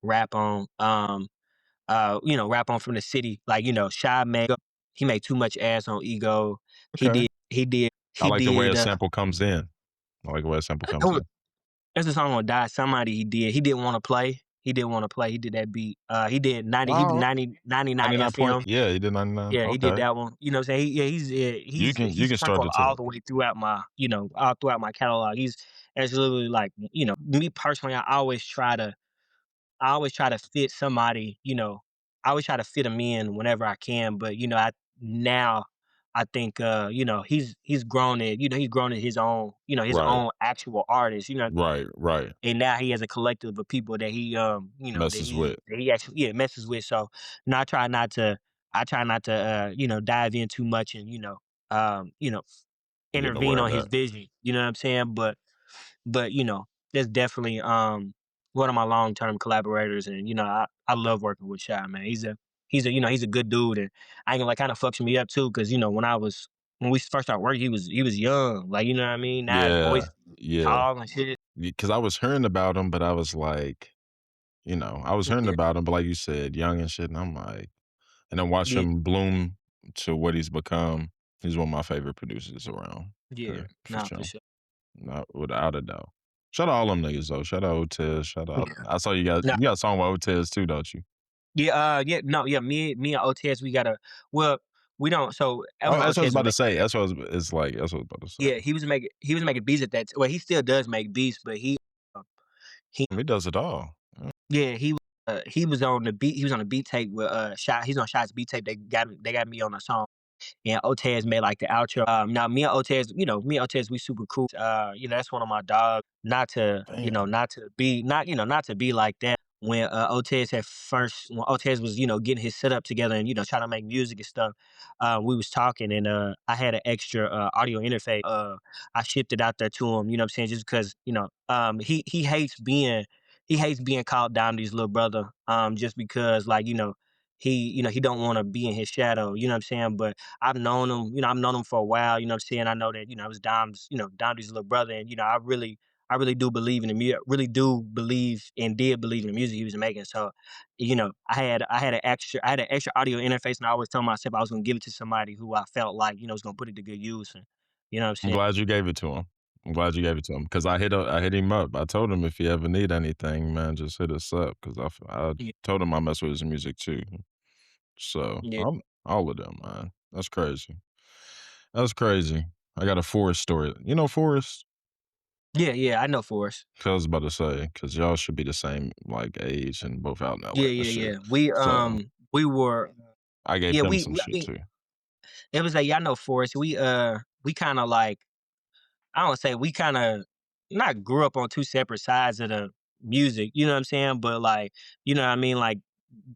rap on. Rap on from the city. Like Shy made he made too much ass on Ego. He Okay. did he did I he like the way a did. sample comes in. I like the way a sample comes in. There's a song on Die Somebody he did. He didn't want to play. He didn't want to play. He did that beat. He did Oh, 99 99 point. FM. Yeah, he did 99. Yeah, he did Okay. that one. You know what I'm saying? You He's can start sprinkled the all tip. the way throughout all throughout my catalog. It's literally like, me personally, I always try to fit somebody, I always try to fit him in whenever I can. But now I think he's grown it, he's grown it his Right. own actual artist, Right. Right. and now he has a collective of people that Messes with. that he actually messes with. So I try not to dive in too much and um, you know, I'm getting intervene aware of on his that. vision. You know what I'm saying? But that's definitely one of my long term collaborators, and I love working with Shy, man. He's a good dude, and I ain't gonna like kind of fucks me up too, because when we first started working, he was young, like you know what I mean. Now his Yeah. voice Yeah. tall and shit. Because I was hearing about him, but I was like, I was hearing Yeah, about him, but like you said, young and shit. And I'm like, and then watch yeah, him bloom to what he's become. He's one of my favorite producers around yeah. here, for Nah, for sure. sure. Not without a doubt. Shout out all them niggas though. Shout out Otez. Shout out. Yeah. I saw you got a song with Otez too, don't you? Yeah, me and Otez, we got a well, we don't. So Oh, Elmer that's what I was Otez about to say. That's what it's like. That's what I was about to say. yeah, he was making beats at that. Well, he still does make beats, but uh, he He does it all. yeah he was on the beat. He was on the beat tape with Shot. He's on Shot's beat tape. They got me on a song. And Otez made like the outro. Now me and Otez, we super cool. That's one of my dogs. Not to, Damn. not to be like that. When when Otez was, getting his setup together and, trying to make music and stuff, we was talking and I had an extra audio interface. I shipped it out there to him, you know what I'm saying? Just because, he hates being called Domdy's little brother. Just because like, he don't want to be in his shadow, you know what I'm saying? But I've known him for a while, you know what I'm saying? I know that, it was Domdy's little brother. And, I really do believe in the music, really do believe and did believe in the music he was making. So, I had an extra audio interface and I always told myself I was gonna give it to somebody who I felt like, was gonna put it to good use. And you know what I'm I'm saying? glad you gave it to him. I'm glad you gave it to him because I hit him up. I told him if you ever need anything, man, just hit us up because I Yeah. told him I mess with his music too. So Yeah. I'm all of them, man. That's crazy. That's crazy. I got a Forrest story. You know Forrest? Yeah, I know Forrest. I was about to say because y'all should be the same like age and both out in LA and shit. Yeah. So We were I gave yeah, him we some I shit mean, too. it was like, yeah, I know Forrest. We kind of like, I don't say we kind of not grew up on two separate sides of the music, you know what I'm saying? But like, you know what I mean? Like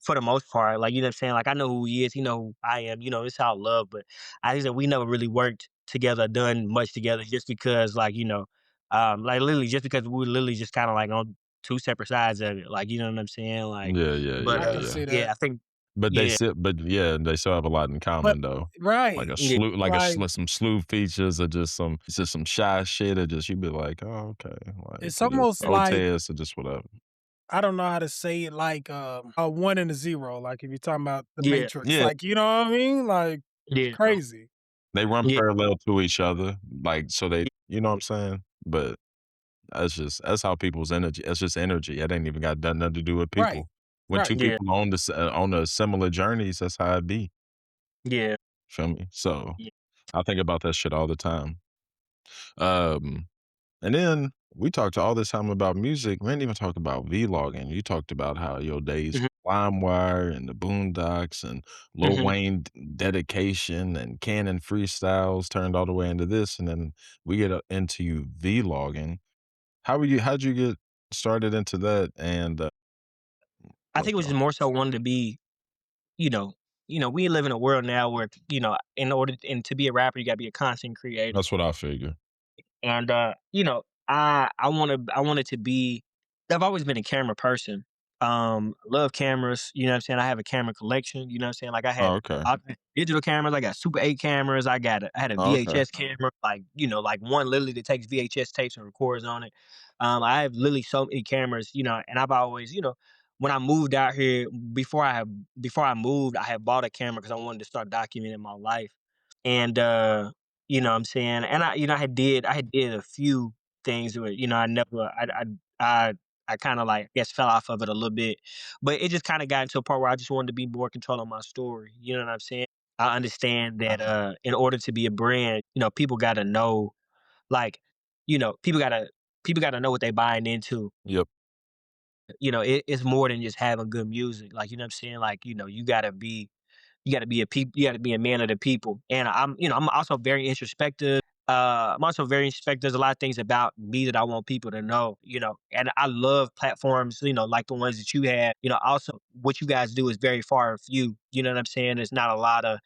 for the most part, like, you know what I'm saying? Like I know who he is, he know who I am, it's all love. But I think that we never really worked together, done much together just because like, like literally just because we were literally just kind of like on two separate sides of it. Like, you know what I'm saying? Like, but I can see yeah, that. I think, But yeah, they still have a lot in But common though. Like right, a yeah, slew, like some slew features or just some shy shit or just you be like, oh okay, like it's just almost like OTS or just whatever. I don't know how to say it, like a one and a zero. Like if you're talking about the yeah, Matrix, Yeah, like you know what I mean? Like it's yeah, crazy. they run yeah, parallel to each other, like so they, you know what I'm saying? But that's how people's energy. That's just energy. It ain't even got nothing to do with Right, people. When two right. yeah, people on the similar journeys, that's how it be. yeah, Feel me? So yeah. I think about that shit all the time. Um, and then we talked all this time about music. We didn't even talk about vlogging. You talked about how your days Mhm, LimeWire and the Boondocks and Lil mhm. Wayne dedication and canon freestyles turned all the way into this, and then we get into you vlogging. How'd you get started into that? And I what's think it was going just on? more so wanting to be, you know, we live in a world now where, in order and to be a rapper, you gotta be a content creator. That's what I figure. And I wanted to be I've always been a camera person. Love cameras, you know what I'm saying? I have a camera collection, you know what I'm saying? Like Oh, okay. I digital cameras, I got Super 8 cameras, I had a Oh, okay. VHS camera, like, like one literally that takes VHS tapes and records on it. I have literally so many cameras, and I've always, when I moved out here, before I moved, I had bought a camera because I wanted to start documenting my life. And you know what I'm saying? And I had did a few things where, I never I I kind of like I guess fell off of it a little bit. But it just kind of got into a part where I just wanted to be more control of my story. You know what I'm saying? I understand that in order to be a brand, people gotta know like, people gotta know what they buying into. Yep. It's more than just having good music. Like, you know what I'm saying? Like, you got to be you got to be a man of the people. And I'm also very introspective. I'm also very introspective. There's a lot of things about me that I want people to know, and I love platforms, like the ones that you had, also what you guys do is very far and few, you know what I'm saying? Right. There's not a lot of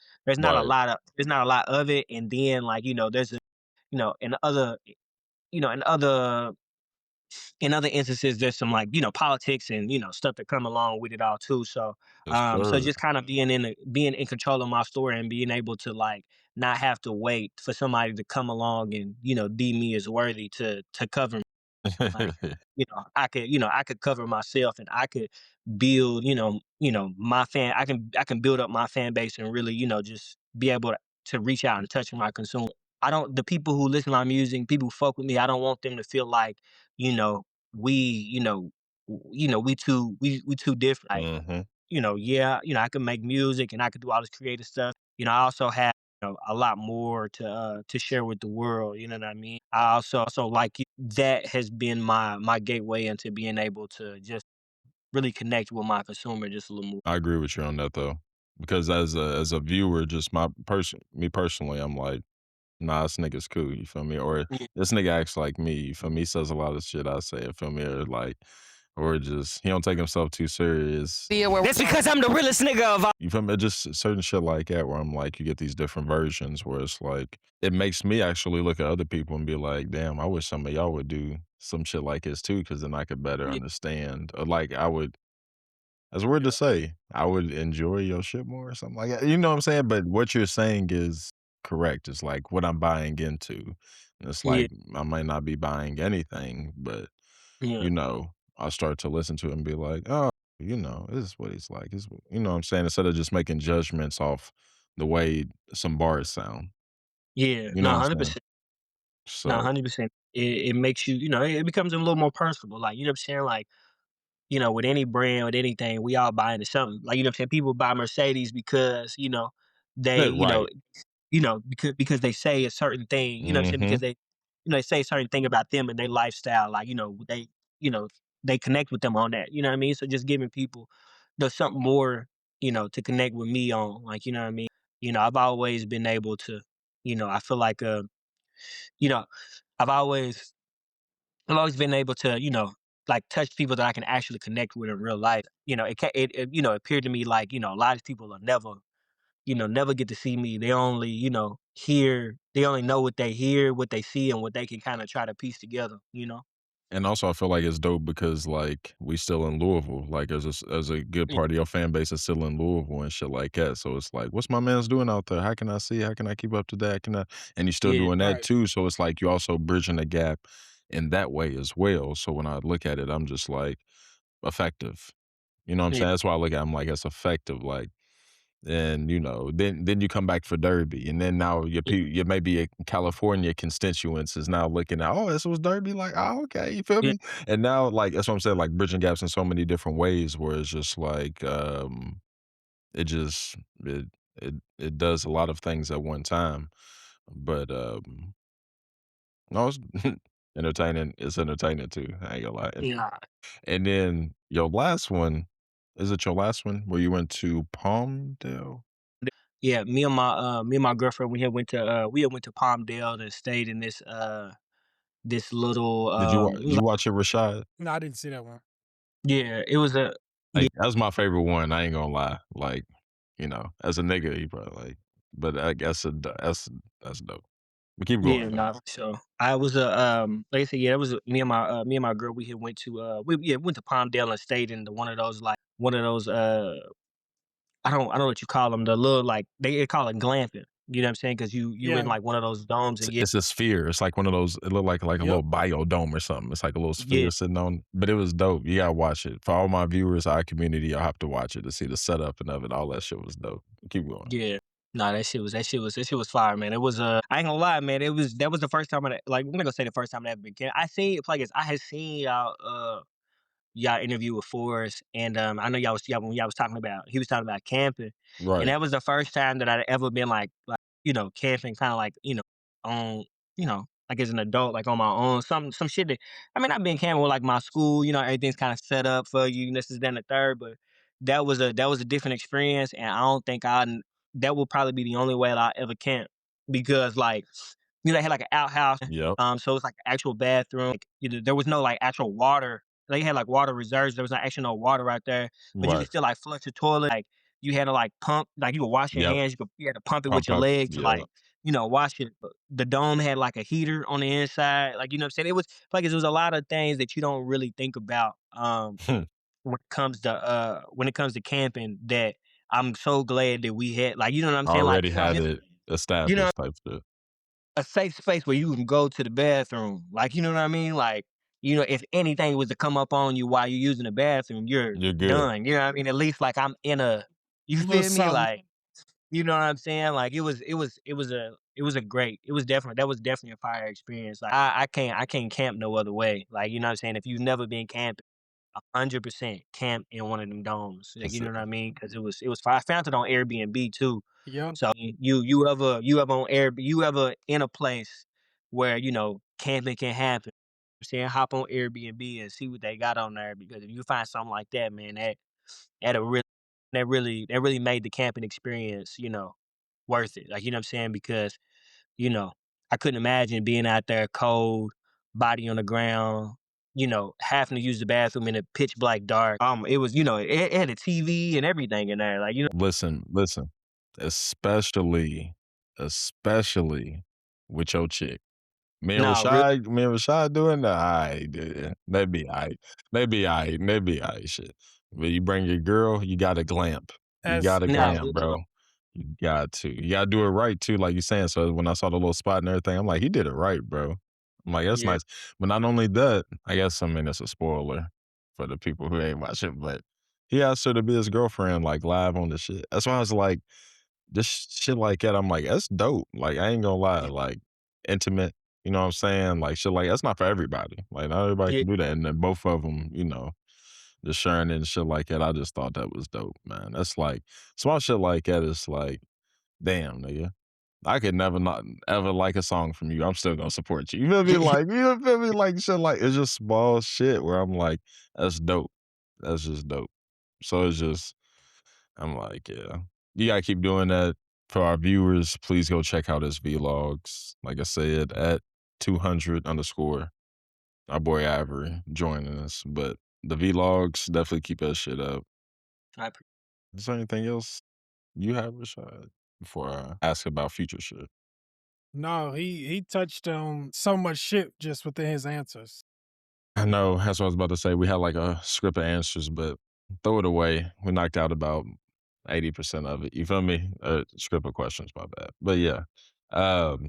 it. And then like, there's in other, in other instances, there's some like, politics and, stuff that come along with it all too. So, Yes, so sir. just kind of being in control of my story and being able to like not have to wait for somebody to come along and, deem me as worthy to cover me. Like, I could cover myself and I could build, my I can build up my fan base and really, just be able to reach out and touch my consumer. I don't the people who listen to my music, people who fuck with me, I don't want them to feel like, you know, we, we too different. Like, Hmm. yeah, I can make music and I can do all this creative stuff. I also have, a lot more to share with the world. You know what I mean? I also like that has been my gateway into being able to just really connect with my consumer just a little more. I agree with you on that though, because as a viewer, just me personally, I'm like, nah, this nigga's cool. You feel me? Or Yeah. this nigga acts like me. You feel me? He says a lot of shit I say. You feel me? Or just he don't take himself too serious. That's because I'm the realest nigga of all. You feel me? Just certain shit like that where I'm like, you get these different versions where it's like, it makes me actually look at other people and be like, damn, I wish some of y'all would do some shit like this too, because then I could better Yeah. understand. Or like I would, that's weird to Yeah. say, I would enjoy your shit more or something like that. You know what I'm saying? But what you're saying is correct. It's like what I'm buying into. And it's Yeah. like I might not be buying anything, but Yeah. I'll start to listen to it and be like, oh, this is what he's like. You know what I'm saying? Instead of just making judgments off the way some bars sound. Yeah. You know No, what I'm saying? 100%. No, So 100%. It makes you, it becomes a little more personable. Like, you know what I'm saying? Like, with any brand, with anything, we all buy into something. Like, you know what I'm saying? People buy Mercedes because, they, yeah, right. because they say a certain thing, you know what I'm saying? Hmm. Because they, they say a certain thing about them and their lifestyle. Like, you know, they connect with them on that. You know what I mean? So just giving people something more, to connect with me on. Like, you know what I mean? I've always been able to, I feel like, you know, I've always I've always been able to, like touch people that I can actually connect with in real life. It appeared to me like, a lot of people will never, never get to see me. They only, they only know what they hear, what they see, and what they can kind of try to piece together. And also, I feel like it's dope because like we still in Louisville. Like as a good Yeah, part of your fan base is still in Louisville and shit like that. So it's like, what's my man's doing out there? How can I see? How can I keep up to that? Can I? And you're still yeah, doing that Right. too. So it's like you're also bridging the gap in that way as well. So when I look at it, I'm just like effective. You know what I'm yeah, saying? That's why I look at it, I'm like, it's effective. Like, and then you come back for Derby, and then now yeah, your maybe a California constituents is now looking at, oh, this was Derby, like, oh, okay, you feel yeah, me? And now, like, that's what I'm saying, like bridging gaps in so many different ways, where it's just like, it just it does a lot of things at one time, but no, it's entertaining. It's entertaining too. I ain't gonna lie. yeah. And then your last one, is it your last one where you went to Palmdale? Yeah, me and my girlfriend, we had went to Palmdale and stayed in this little it Did was you like, watch it, Rashad? No, I didn't see that one. yeah, it was a yeah, Like, that was my favorite one, I ain't gonna lie. Like, as a nigga, you probably like, but I guess that's dope. But keep yeah, going though. no, so I was like I said, yeah, it was me and my girl, we had went to went to Palmdale and stayed in one of those I don't know what you call them, the little like they call it glamping. You know what I'm saying? Because you in Yeah. like one of those domes It's and yeah, it's a sphere. It's like one of those, it looked like a little Yep. biodome or something. It's like a little yeah, sphere sitting on, but it was dope. You gotta watch it. For all my viewers, our community, y'all have to watch it to see the setup and of it. All that shit was dope. Keep going. yeah. Nah, that shit was fire, man. It was I ain't gonna lie, man. That was the first time like I'm not gonna say the first time I ever been I seen like I had seen y'all interview with Forrest, and I know y'all when y'all was talking about he was talking about camping, and Right. that was the first time that I'd ever been like camping, kind of like on like as an adult, like on my own, some shit that I mean I've been camping with like my school, everything's kind of set up for you, and this is then the third, but that was a different experience, and I don't think that will probably be the only way that I ever camp because like they had like an outhouse, Yep. so it's like an actual bathroom, like, there was no like actual water they had like water reserves. There was not actually no water right there, but you Right. could still like flush the toilet. Like you had to like pump, like you could wash your Yep. hands. You had to pump it with Pump your up. leg to Yeah. like, wash it. But the dome had like a heater on the inside. Like, you know what I'm saying? It was like it was a lot of things that you don't really think about when it comes to camping that I'm so glad that we had like, you know what I'm saying? Like Already had just, it you know, established type shit. a safe space where you can go to the bathroom. Like, you know what I mean? Like, if anything was to come up on you while you're using the bathroom, you're You're good. done. You know what I mean? At least like I'm in a you A little feel me? something. Like You know what I'm saying? Like it was that was definitely a fire experience. Like I can't camp no other way. Like, you know what I'm saying? If you've never been camping, 100% camp in one of them domes. Like, you That's know it. what I mean? Because it was fire. I found it on Airbnb too. Yep. So you ever on Air you ever in a place where, you know, camping can happen. I'm saying hop on Airbnb and see what they got on there, because if you find something like that, man, that'll really that really made the camping experience, you know, worth it. Like, you know what I'm saying? Because, you know, I couldn't imagine being out there cold, body on the ground, you know, having to use the bathroom in a pitch black dark. It was, you know, it had a TV and everything in there. Like, you know, Listen, especially with your chick. no, real, Me and Rashad doing that. Alright, yeah. They be alright, shit. But you bring your girl, you gotta glamp. You As gotta no, glamp, bro. You got to. You gotta do it right too, like you saying. So when I saw the little spot and everything, I'm like, he did it right, bro. I'm like, that's yeah, nice. But not only that, I guess, I mean, it's a spoiler for the people who ain't watching, but he asked her to be his girlfriend, like, live on the shit. That's why I was like, this shit like that, I'm like, that's dope. Like, I ain't gonna lie, like, intimate, you know what I'm saying? Like, shit like that's not for everybody. Like, not everybody yeah, can do that. And then both of them, you know, just sharing it and shit like that. I just thought that was dope, man. That's like, small shit like that is like, damn, nigga. I could never not ever like a song from you. I'm still gonna support you. You feel me? Like, you feel me? Like, shit like, it's just small shit where I'm like, that's dope. That's just dope. So it's just, I'm like, yeah, you gotta keep doing that. For our viewers, please go check out his vlogs. Like I said, at 200 underscore. Our boy Ivory joining us. But the vlogs, definitely keep that shit up. I pre- Is there anything else you have, Rashad? Before I ask about future shit. no, he touched on so much shit just within his answers. I know, that's what I was about to say. We had like a script of answers, but throw it away. We knocked out about 80% of it. You feel me? Script of questions, my bad. But yeah.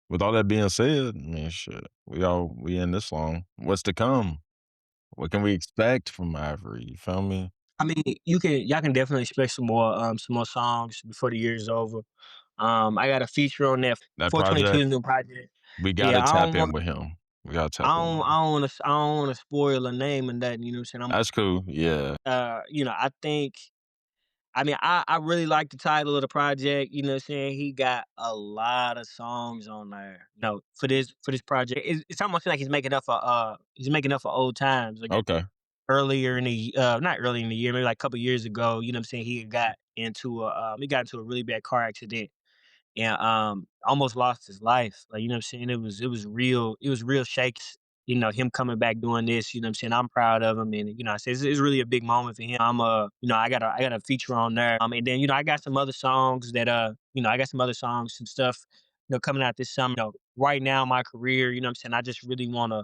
With all that being said, I mean, shit, we in this long. What's to come? What can we expect from Ivory? You feel me? I mean, y'all can definitely expect some more songs before the year's over. I got a feature on that That 422 project, new project. we Yeah, gotta tap in with him. We gotta tap in with him. I don't want to spoil a name and that. You know what I'm saying? That's cool. Yeah. You know, I really like the title of the project. You know what I'm saying? He got a lot of songs on there. You know, for this project, it's almost like he's making up for old times. Like Okay. earlier in the not early in the year, maybe like a couple years ago. You know what I'm saying? He got into a really bad car accident and almost lost his life. Like, you know what I'm saying? It was real shakes. You know, him coming back doing this, you know what I'm saying? I'm proud of him, and you know, I say it's really a big moment for him. You know, I got a feature on there. And then, you know, I got some other songs that you know, I got some other songs and stuff, you know, coming out this summer. You know, right now in my career, you know what I'm saying? I just really wanna,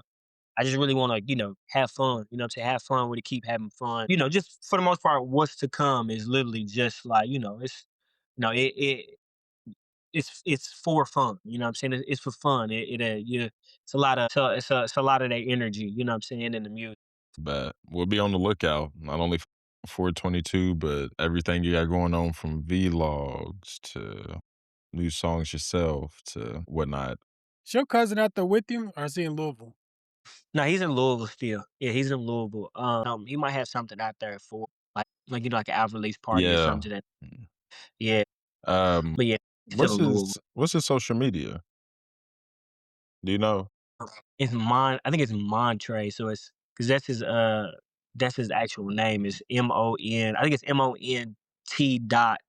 you know, have fun. You know what I'm saying? Have fun with it, keep having fun. You know, just for the most part, what's to come is literally just like, you know, you know, it's for fun. You know what I'm saying? It's for fun. It's a lot of it's a lot of that energy. You know what I'm saying, in the music. But we'll be on the lookout, not only for 422, but everything you got going on from vlogs to new songs yourself to whatnot. Is your cousin out there with you, or is he in Louisville? No, he's in Louisville still. Yeah, he's in Louisville. He might have something out there for like you know, like an out release party or Yeah. something. Yeah, Um, but yeah, he's still in Louisville. what's his social media? Do you know? I think it's Montre, so it's because that's his actual name is MON. I think it's MONT dot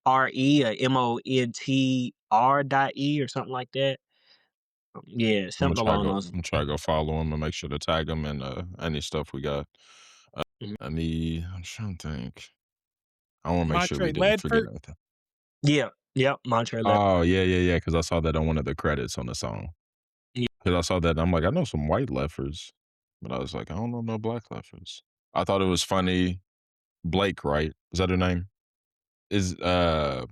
RE or MONTR dot E or something like that. Yeah, something along those. I'm try to go follow him and make sure to tag him in any stuff we got. Mhm. I'm trying to think. I want to make sure we Montre didn't forget Ledford? anything. Yeah, yep, Montre left. Oh, yeah, because I saw that on one of the credits on the song. Yeah. Because I saw that, and I'm like, I know some white lefers, but I was like, I don't know no black lefers. I thought it was funny. Blake, right? Is that her name? Is the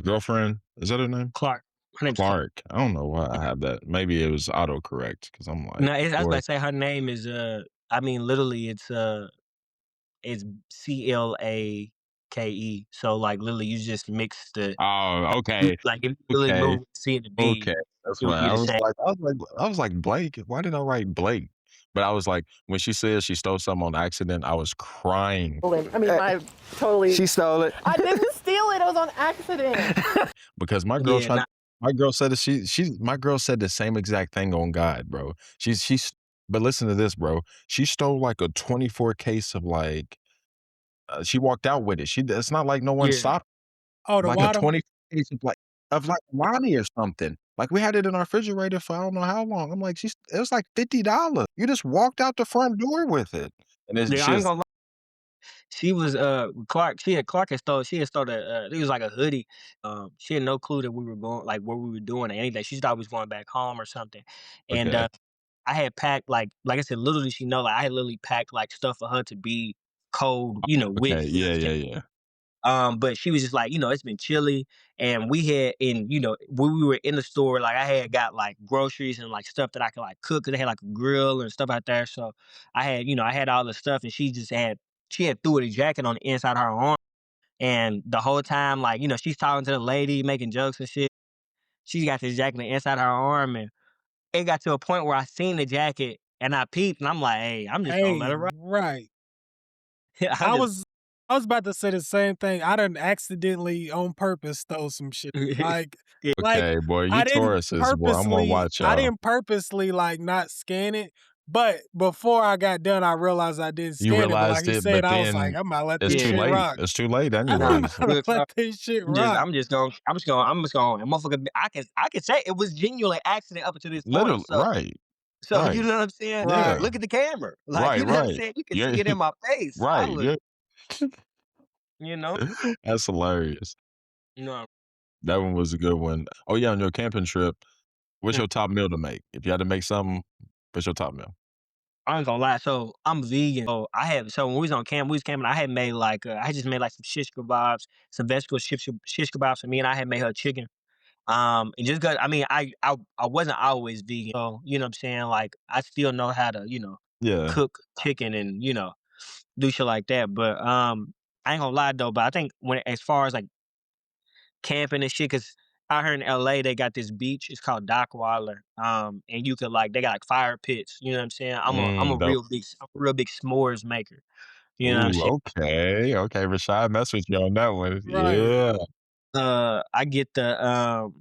girlfriend? Is that her name? Clark. Her name's Clark. Clark. I don't know why I have that. Maybe it was autocorrect because I'm like, No, I was about boy, to say her name is I mean literally it's CLAKE. KE. So like literally, you just mix the Oh, okay. like if you really Okay. remember the C and the B, Okay. That's it would right. be the same. I was like, Blake, why did I write Blake? But I was like, when she said she stole something on accident, I was crying I mean, I totally. She stole it. I didn't steal it. It was on accident. because my girl Yeah, tried. nah, My girl said that my girl said the same exact thing on God, bro. She's but listen to this, bro. She stole like a 24 case of like she walked out with it. It's not like no one yeah. stopped. Oh, the Like a water? 20 case of like Lonnie or something. Like we had it in our refrigerator for I don't know how long. I'm like, it was like $50. You just walked out the front door with it. And it's Yeah, I ain't just gonna lie. She was Clark. Clark had stole. She had stole it was like a hoodie. She had no clue that we were going, like where we were doing or anything. She thought we was going back home or something. And okay. I had packed like I said, little did she know, like I had literally packed like stuff for her to be cold, with. Okay. You know Yeah, what I'm yeah, saying? yeah. But she was just like, it's been chilly, and we had when we were in the store, like I had got like groceries and like stuff that I could like cook because they had like a grill and stuff out there. So I had all the stuff, and she had threw a jacket on the inside of her arm, and the whole time, like she's talking to the lady, making jokes and shit. She got this jacket on the inside of her arm, and it got to a point where I seen the jacket and I peeped, and I'm like, hey, I'm just gonna let Hey, her ride. right. I'm I just was about to say the same thing. I done accidentally on purpose stole some shit. Like yeah, like Okay, boy, you I didn't Tauruses, boy. I'm gonna watch y'all. like not scan it, but before I got done, I realized I didn't You scan it. But like realized he it, said, but I was like, then I'm gonna let it's this too yeah. shit late. rock. It's too late I'm anyways. gonna Real let talk. this shit rock. I'm just going. And motherfucker, I can say it was genuinely accident up until this point. Literally, right. So you Right. know what I'm saying? Yeah. Right. Look at the camera, like Right, you know what I'm right. saying. You can You're see it in my face. I right. look, you know, That's hilarious. you know. That one was a good one. Oh yeah, on your camping trip, what's Mm, your top meal to make? If you had to make something, what's your top meal? I ain't gonna lie. So I'm vegan. So when we was on camp, we was camping. I had made I just made like some shish kebabs, some vegetable shish kebabs for me, and I had made her chicken. And just cause I mean I wasn't always vegan, so you know what I'm saying. Like I still know how to Yeah. cook chicken and do shit like that. But I ain't gonna lie though. But I think when as far as like camping and shit, cause out here in LA they got this beach. It's called Dockweiler. And you could like they got like fire pits. You know what I'm saying? I'm a Dope. real big s'mores maker. You know what I'm Ooh, saying? okay. Okay, Rashad mess with you on that one. Right. Yeah. I get the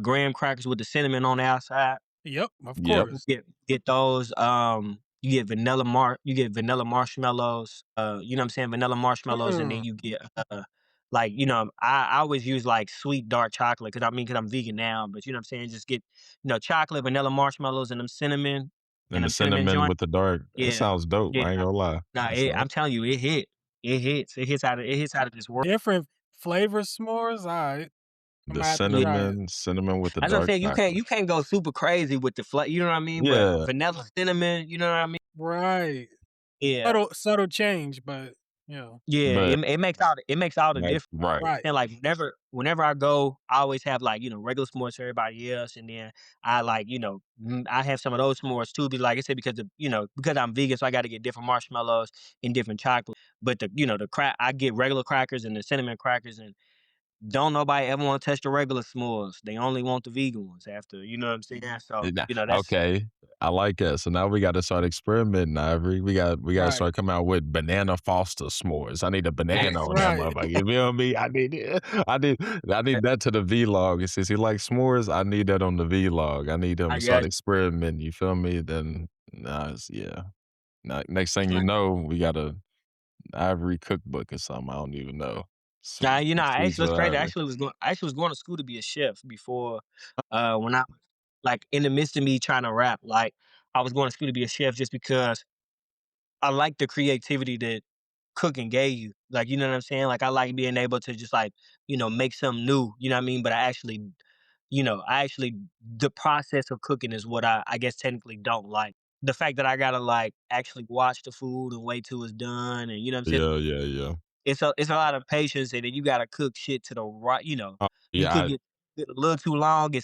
graham crackers with the cinnamon on the outside. Yep, of Yep. course. Get those. You get vanilla marshmallows. You know what I'm saying? Vanilla marshmallows, and then Mm. you get I always use like sweet dark chocolate because I'm vegan now, but you know what I'm saying? Just get chocolate, vanilla marshmallows, and And the them cinnamon cinnamon joints. with the dark. It Yeah, sounds dope. yeah. I ain't gonna lie. Nah, That sounds I'm telling you, it hits out of this world. Different flavor s'mores. All right. I'm the gonna have to try it. cinnamon with the As I'm dark saying, chocolate. you can't go super crazy with the flavor. You know what I mean? But Yeah. vanilla cinnamon, you know what I mean? Right. Yeah. Subtle change, but yeah. Yeah, But it makes all the like, difference. right. Right. And like whenever I go, I always have like regular s'mores for everybody else, and then I like I have some of those s'mores too. Be like I said, because I'm vegan, so I got to get different marshmallows and different chocolate. But the crack I get regular crackers and the cinnamon crackers, and don't nobody ever want to touch the regular s'mores. They only want the vegan ones after. You know what I'm saying? So that's Okay. I like that. So now we got to start experimenting, Ivory. We got to Right. start coming out with banana Foster s'mores. I need a banana on that Right. motherfucker. You feel me? I need that to the vlog. Since he likes s'mores, I need that on the vlog. I need him I to start guess. experimenting. You feel me? Then yeah. Next thing you know, we got a Ivory cookbook or something. I don't even know. Nah, Sweets actually, it's with crazy. Ivory. I actually was going to school to be a chef before, when I like in the midst of me trying to rap, like I was going to school to be a chef just because I like the creativity that cooking gave you. Like, you know what I'm saying? Like I like being able to just like, make something new, you know what I mean? But I actually the process of cooking is what I guess technically don't like. The fact that I gotta like actually watch the food and wait till it's done, and you know what I'm saying? Yeah, yeah, yeah. It's a lot of patience, and then you gotta cook shit to the right, you Yeah, cook it a little too long,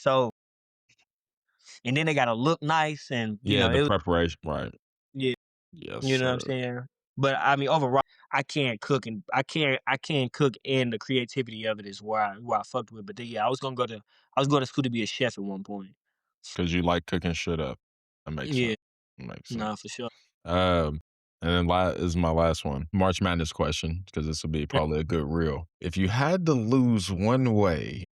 and then they gotta look nice, and the preparation, right. yeah, Yes, you know what sir. I'm saying? But I mean, overall, I can't cook and I can't cook, and the creativity of it is where I fucked with. But then, yeah, I was going to school to be a chef at one point. Because you like cooking shit up. That makes sense. Yeah, Makes sense. nah, for sure. And then is my last one. March Madness question, because this will be probably a good reel. If you had to lose one way,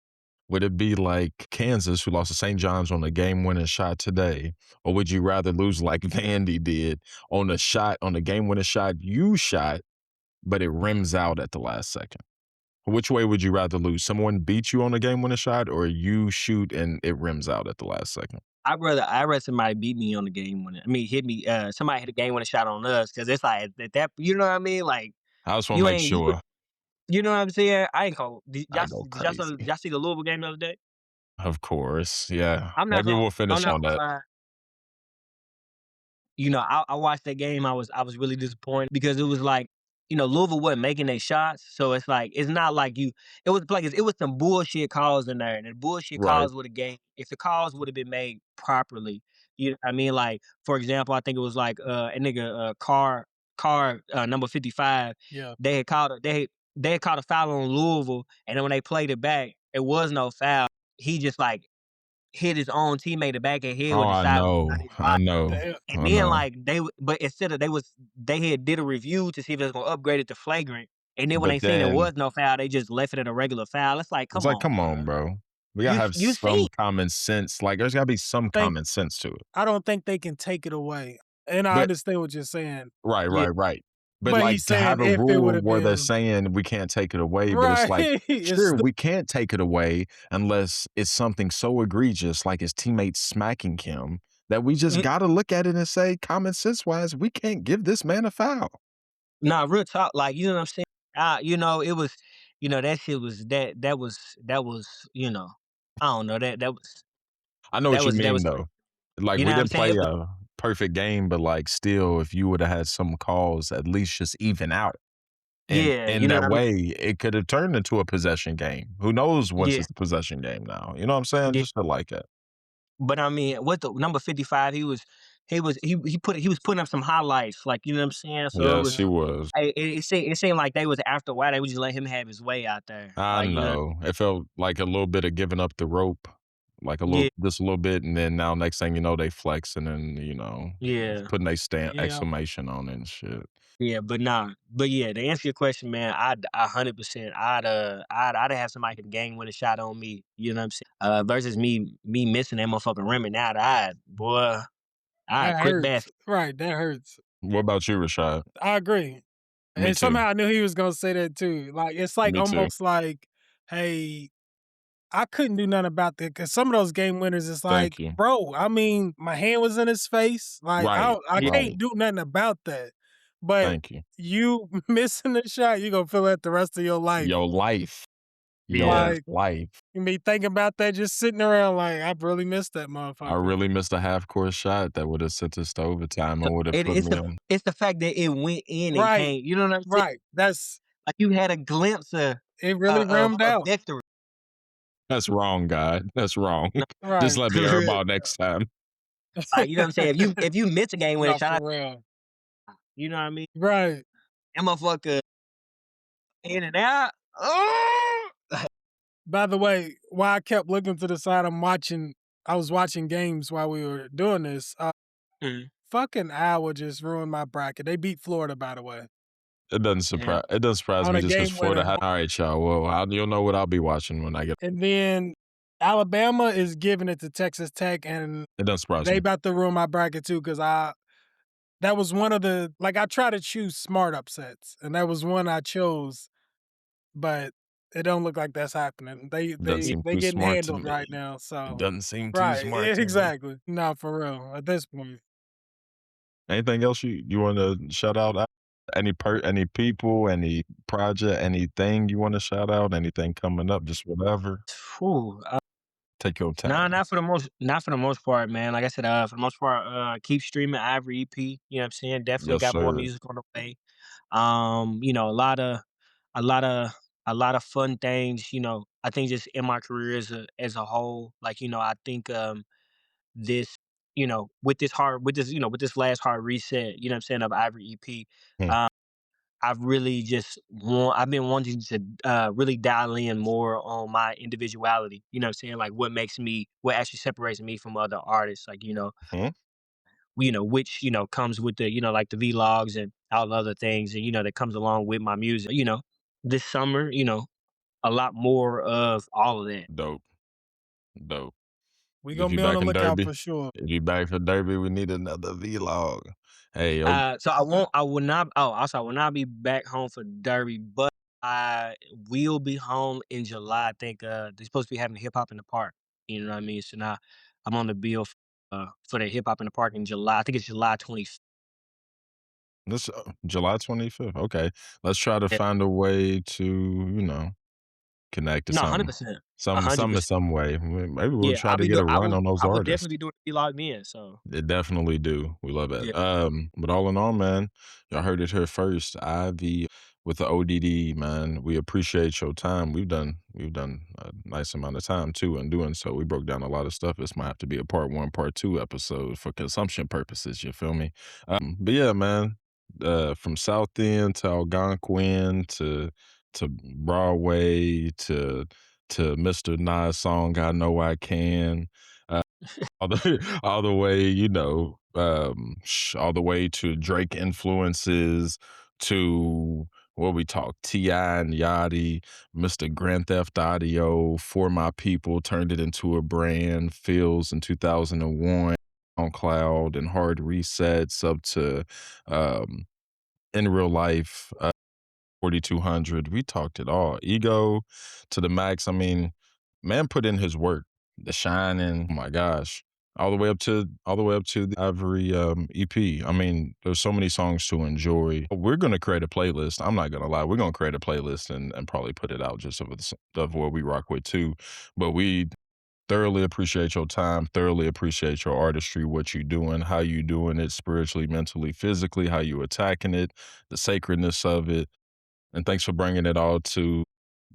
would it be like Kansas, who lost to St. John's on a game-winning shot today, or would you rather lose like Vandy did on a game-winning shot you shot, but it rims out at the last second? Which way would you rather lose? Someone beat you on a game-winning shot, or you shoot and it rims out at the last second? I'd rather somebody beat me on the game when I mean hit me. Somebody hit a game winning shot on us, because it's like at that. You know what I mean? Like I just want to you make ain't you. sure. You know what I'm saying? I ain't gonna. I go Did y'all see the Louisville game the other day? Of course, yeah. I'm not Maybe gonna. we'll I'm finish not on gonna that. lie. You know, I watched that game. I was really disappointed, because it was like, Louisville wasn't making their shots, so it's like it's not like you. It was like it was some bullshit calls in there, and the bullshit Right. calls would have game. If the calls would have been made properly, you know what I mean? Like, for example, I think it was like a nigga car number 55. Yeah. They had called a foul on Louisville, and then when they played it back, it was no foul. He just like hit his own teammate in the back of the head Oh, with the I side of know. his I body. know. Damn. And I then know. like but instead of they had did a review to see if it was gonna upgrade it to flagrant. And then when But they seen there then was no foul, they just left it at a regular foul. It's like, it's come like, on, come on, bruh. bro. We gotta have You some seen common sense. Like, there's gotta be some Think common sense to it. I don't think they can take it away. And I But understand what you're saying. right, Yeah. right. But But like he's to saying have a if it would rule have where they're been saying we can't take it away, but it's like, right. It's sure, we can't take it away unless it's something so egregious, like his teammates smacking him, that we just Mm, gotta look at it and say, common sense wise, we can't give this man a foul. Nah, real talk, like, you know what I'm saying? It was, that shit was that was, I don't know, I know what that you was that mean was though. Like, you we know what I'm didn't saying? play a perfect game, but like still, if you would have had some calls, at least just even out. And Yeah, in you know what that I mean? way, it could have turned into a possession game. Who knows once Yeah, it's a possession game now? You know what I'm saying? yeah. Just to like that. But I mean, with the number 55, he was putting up some highlights, like, you know what I'm saying? So it Yes, was he was. it seemed like they was after a while, they would just let him have his way out there. I Like, know. It felt like a little bit of giving up the rope, like yeah, just a little bit, and then now next thing you know, they flexing and yeah, putting a stamp Yeah. exclamation on it and shit. yeah, but nah. But yeah, to answer your question, man, I'd 100%, I'd have somebody could gang win a shot on me, you know what I'm saying? Versus me missing that motherfucking rim, and now boy, I'd That quit hurts. basketball. Right. That hurts. What about you, Rashad? I agree. Me And too. somehow I knew he was gonna say that too. Like it's like Me too. almost like, hey, I couldn't do nothing about that because some of those game winners, it's Thank like, you. bro, I mean, my hand was in his face. Like Right, I Yeah, can't right. do nothing about that. But Thank you. you missing the shot, you gonna feel that the rest of your life. Your life. yeah. Your Like life. you be thinking about that, just sitting around like I really missed that I motherfucker. really missed a half court shot that would have sent us to overtime So and would have put me on. it's the fact that it went in and Right, came, you know what I'm saying? right. That's Like you had a glimpse of it. Really rimmed out. victory. That's wrong, God. That's wrong. Just Right. let me airball next time. Like, you know what I'm saying? If you miss a game winning No, shot, for real. you know what I mean? Right. That motherfucker in and out. Oh! By the way, while I kept looking to the side, I was watching games while we were doing this. Mm, Fucking Iowa just ruined my bracket. They beat Florida, by the way, It doesn't damn. surprise on me a just because game Florida winner. had. All right, y'all. Well, you'll know what I'll be watching when I get. And then Alabama is giving it to Texas Tech, and It doesn't surprise they me. about to ruin my bracket too, because that was one of the I try to choose smart upsets, and that was one I chose, but it don't look like that's happening. They It doesn't they seem they too getting smart to handled me. right now. It So doesn't seem too right, smart to me. exactly. No, for real. At this point, Anything else you want to shout out? Any people, any project, anything you want to shout out? Anything coming up? Just whatever. Whew, Take your time. nah, not for the most part, man. Like I said, for the most part, keep streaming IVRY EP. You know what I'm saying? Definitely Yes, got more sir. music on the way. A lot of fun things. I think just in my career as a whole, like, I think this, with this last hard reset, you know what I'm saying, of IVRY EP. Hmm. Um, I've really I've been wanting to really dial in more on my individuality. You know what I'm saying? Like what actually separates me from other artists. Like, Hmm? which, comes with the, like the vlogs and all the other things and, that comes along with my music. This summer, a lot more of all of that. Dope. Dope. We If gonna you be on back the in lookout Derby, for sure. if you back for Derby, we need another vlog. Hey, yo, So I will not. Oh, also I will not be back home for Derby, but I will be home in July. I think they're supposed to be having hip hop in the park. You know what I mean? So now I'm on the bill for the hip hop in the park in July. I think it's July 25th. this July 25th. Okay, let's try to find a way to, connect to No, something, 100%, something in 100%. some way. Maybe we'll Yeah, try to get a run on those I will artists. definitely do it. Be logged in. So They definitely do. We love it. yeah, But all in all, man, y'all heard it here first. Ivy with the ODD, man. We appreciate your time. We've done a nice amount of time too in doing so. We broke down a lot of stuff. This might have to be a part 1, part 2 episode for consumption purposes. You feel me? But yeah, man. From South End to Algonquin to Broadway to Mr. Nas song "I Know I Can." All the way, all the way to Drake influences to what we talk T.I. and Yachty, Mr. Grand Theft Audio, For My People turned it into a brand, Fields in 2001, on Cloud and Hard Resets up to In Real Life, 4200. We talked it all. Ego to the max. I mean, man put in his work. The Shining, oh my gosh. All the way up to the Ivory EP. I mean, there's so many songs to enjoy. We're gonna create a playlist. I'm not gonna lie. We're gonna create a playlist and probably put it out just of what we rock with too. But we thoroughly appreciate your time, thoroughly appreciate your artistry, what you doing, how you doing it spiritually, mentally, physically, how you attacking it, the sacredness of it. And thanks for bringing it all to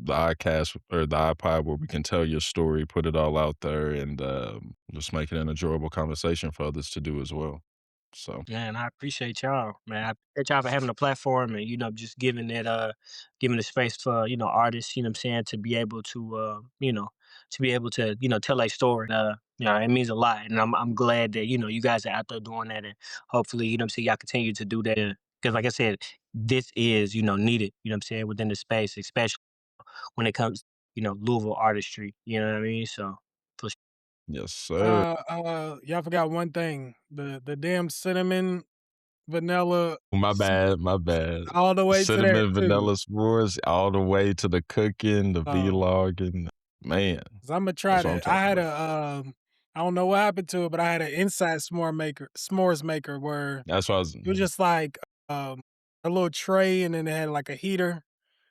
the iCast or the iPod where we can tell your story, put it all out there, and just make it an enjoyable conversation for others to do as well. So, yeah, and I appreciate y'all, man. I appreciate y'all for having a platform and just giving the space for artists. You know what I'm saying, to be able to tell a story. It means a lot, and I'm glad that you guys are out there doing that, and hopefully what I'm saying, y'all continue to do that because, like I said, this is needed. You know what I'm saying, within the space, especially when it comes Louisville artistry. You know what I mean? So for yes, sir. Y'all forgot one thing. The damn cinnamon vanilla My bad, my bad. all the way to there Cinnamon too. vanilla s'mores all the way to the cooking, the vlogging. Man, So I'm gonna try that's what I'm that. I talking had about. I don't know what happened to it, but I had an inside s'mores maker where That's what I was. it was just like a little tray and then it had like a heater.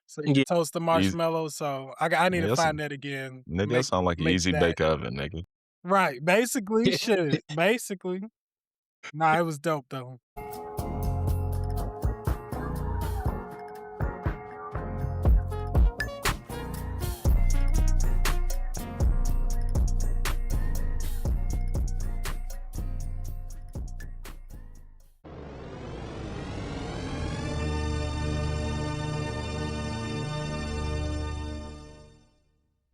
So you yeah. toast the Easy, marshmallows. So I need to nigga, find that again. that sound like an Make easy that. bake oven, nigga. Right. Basically, shit. Basically. Nah, it was dope though.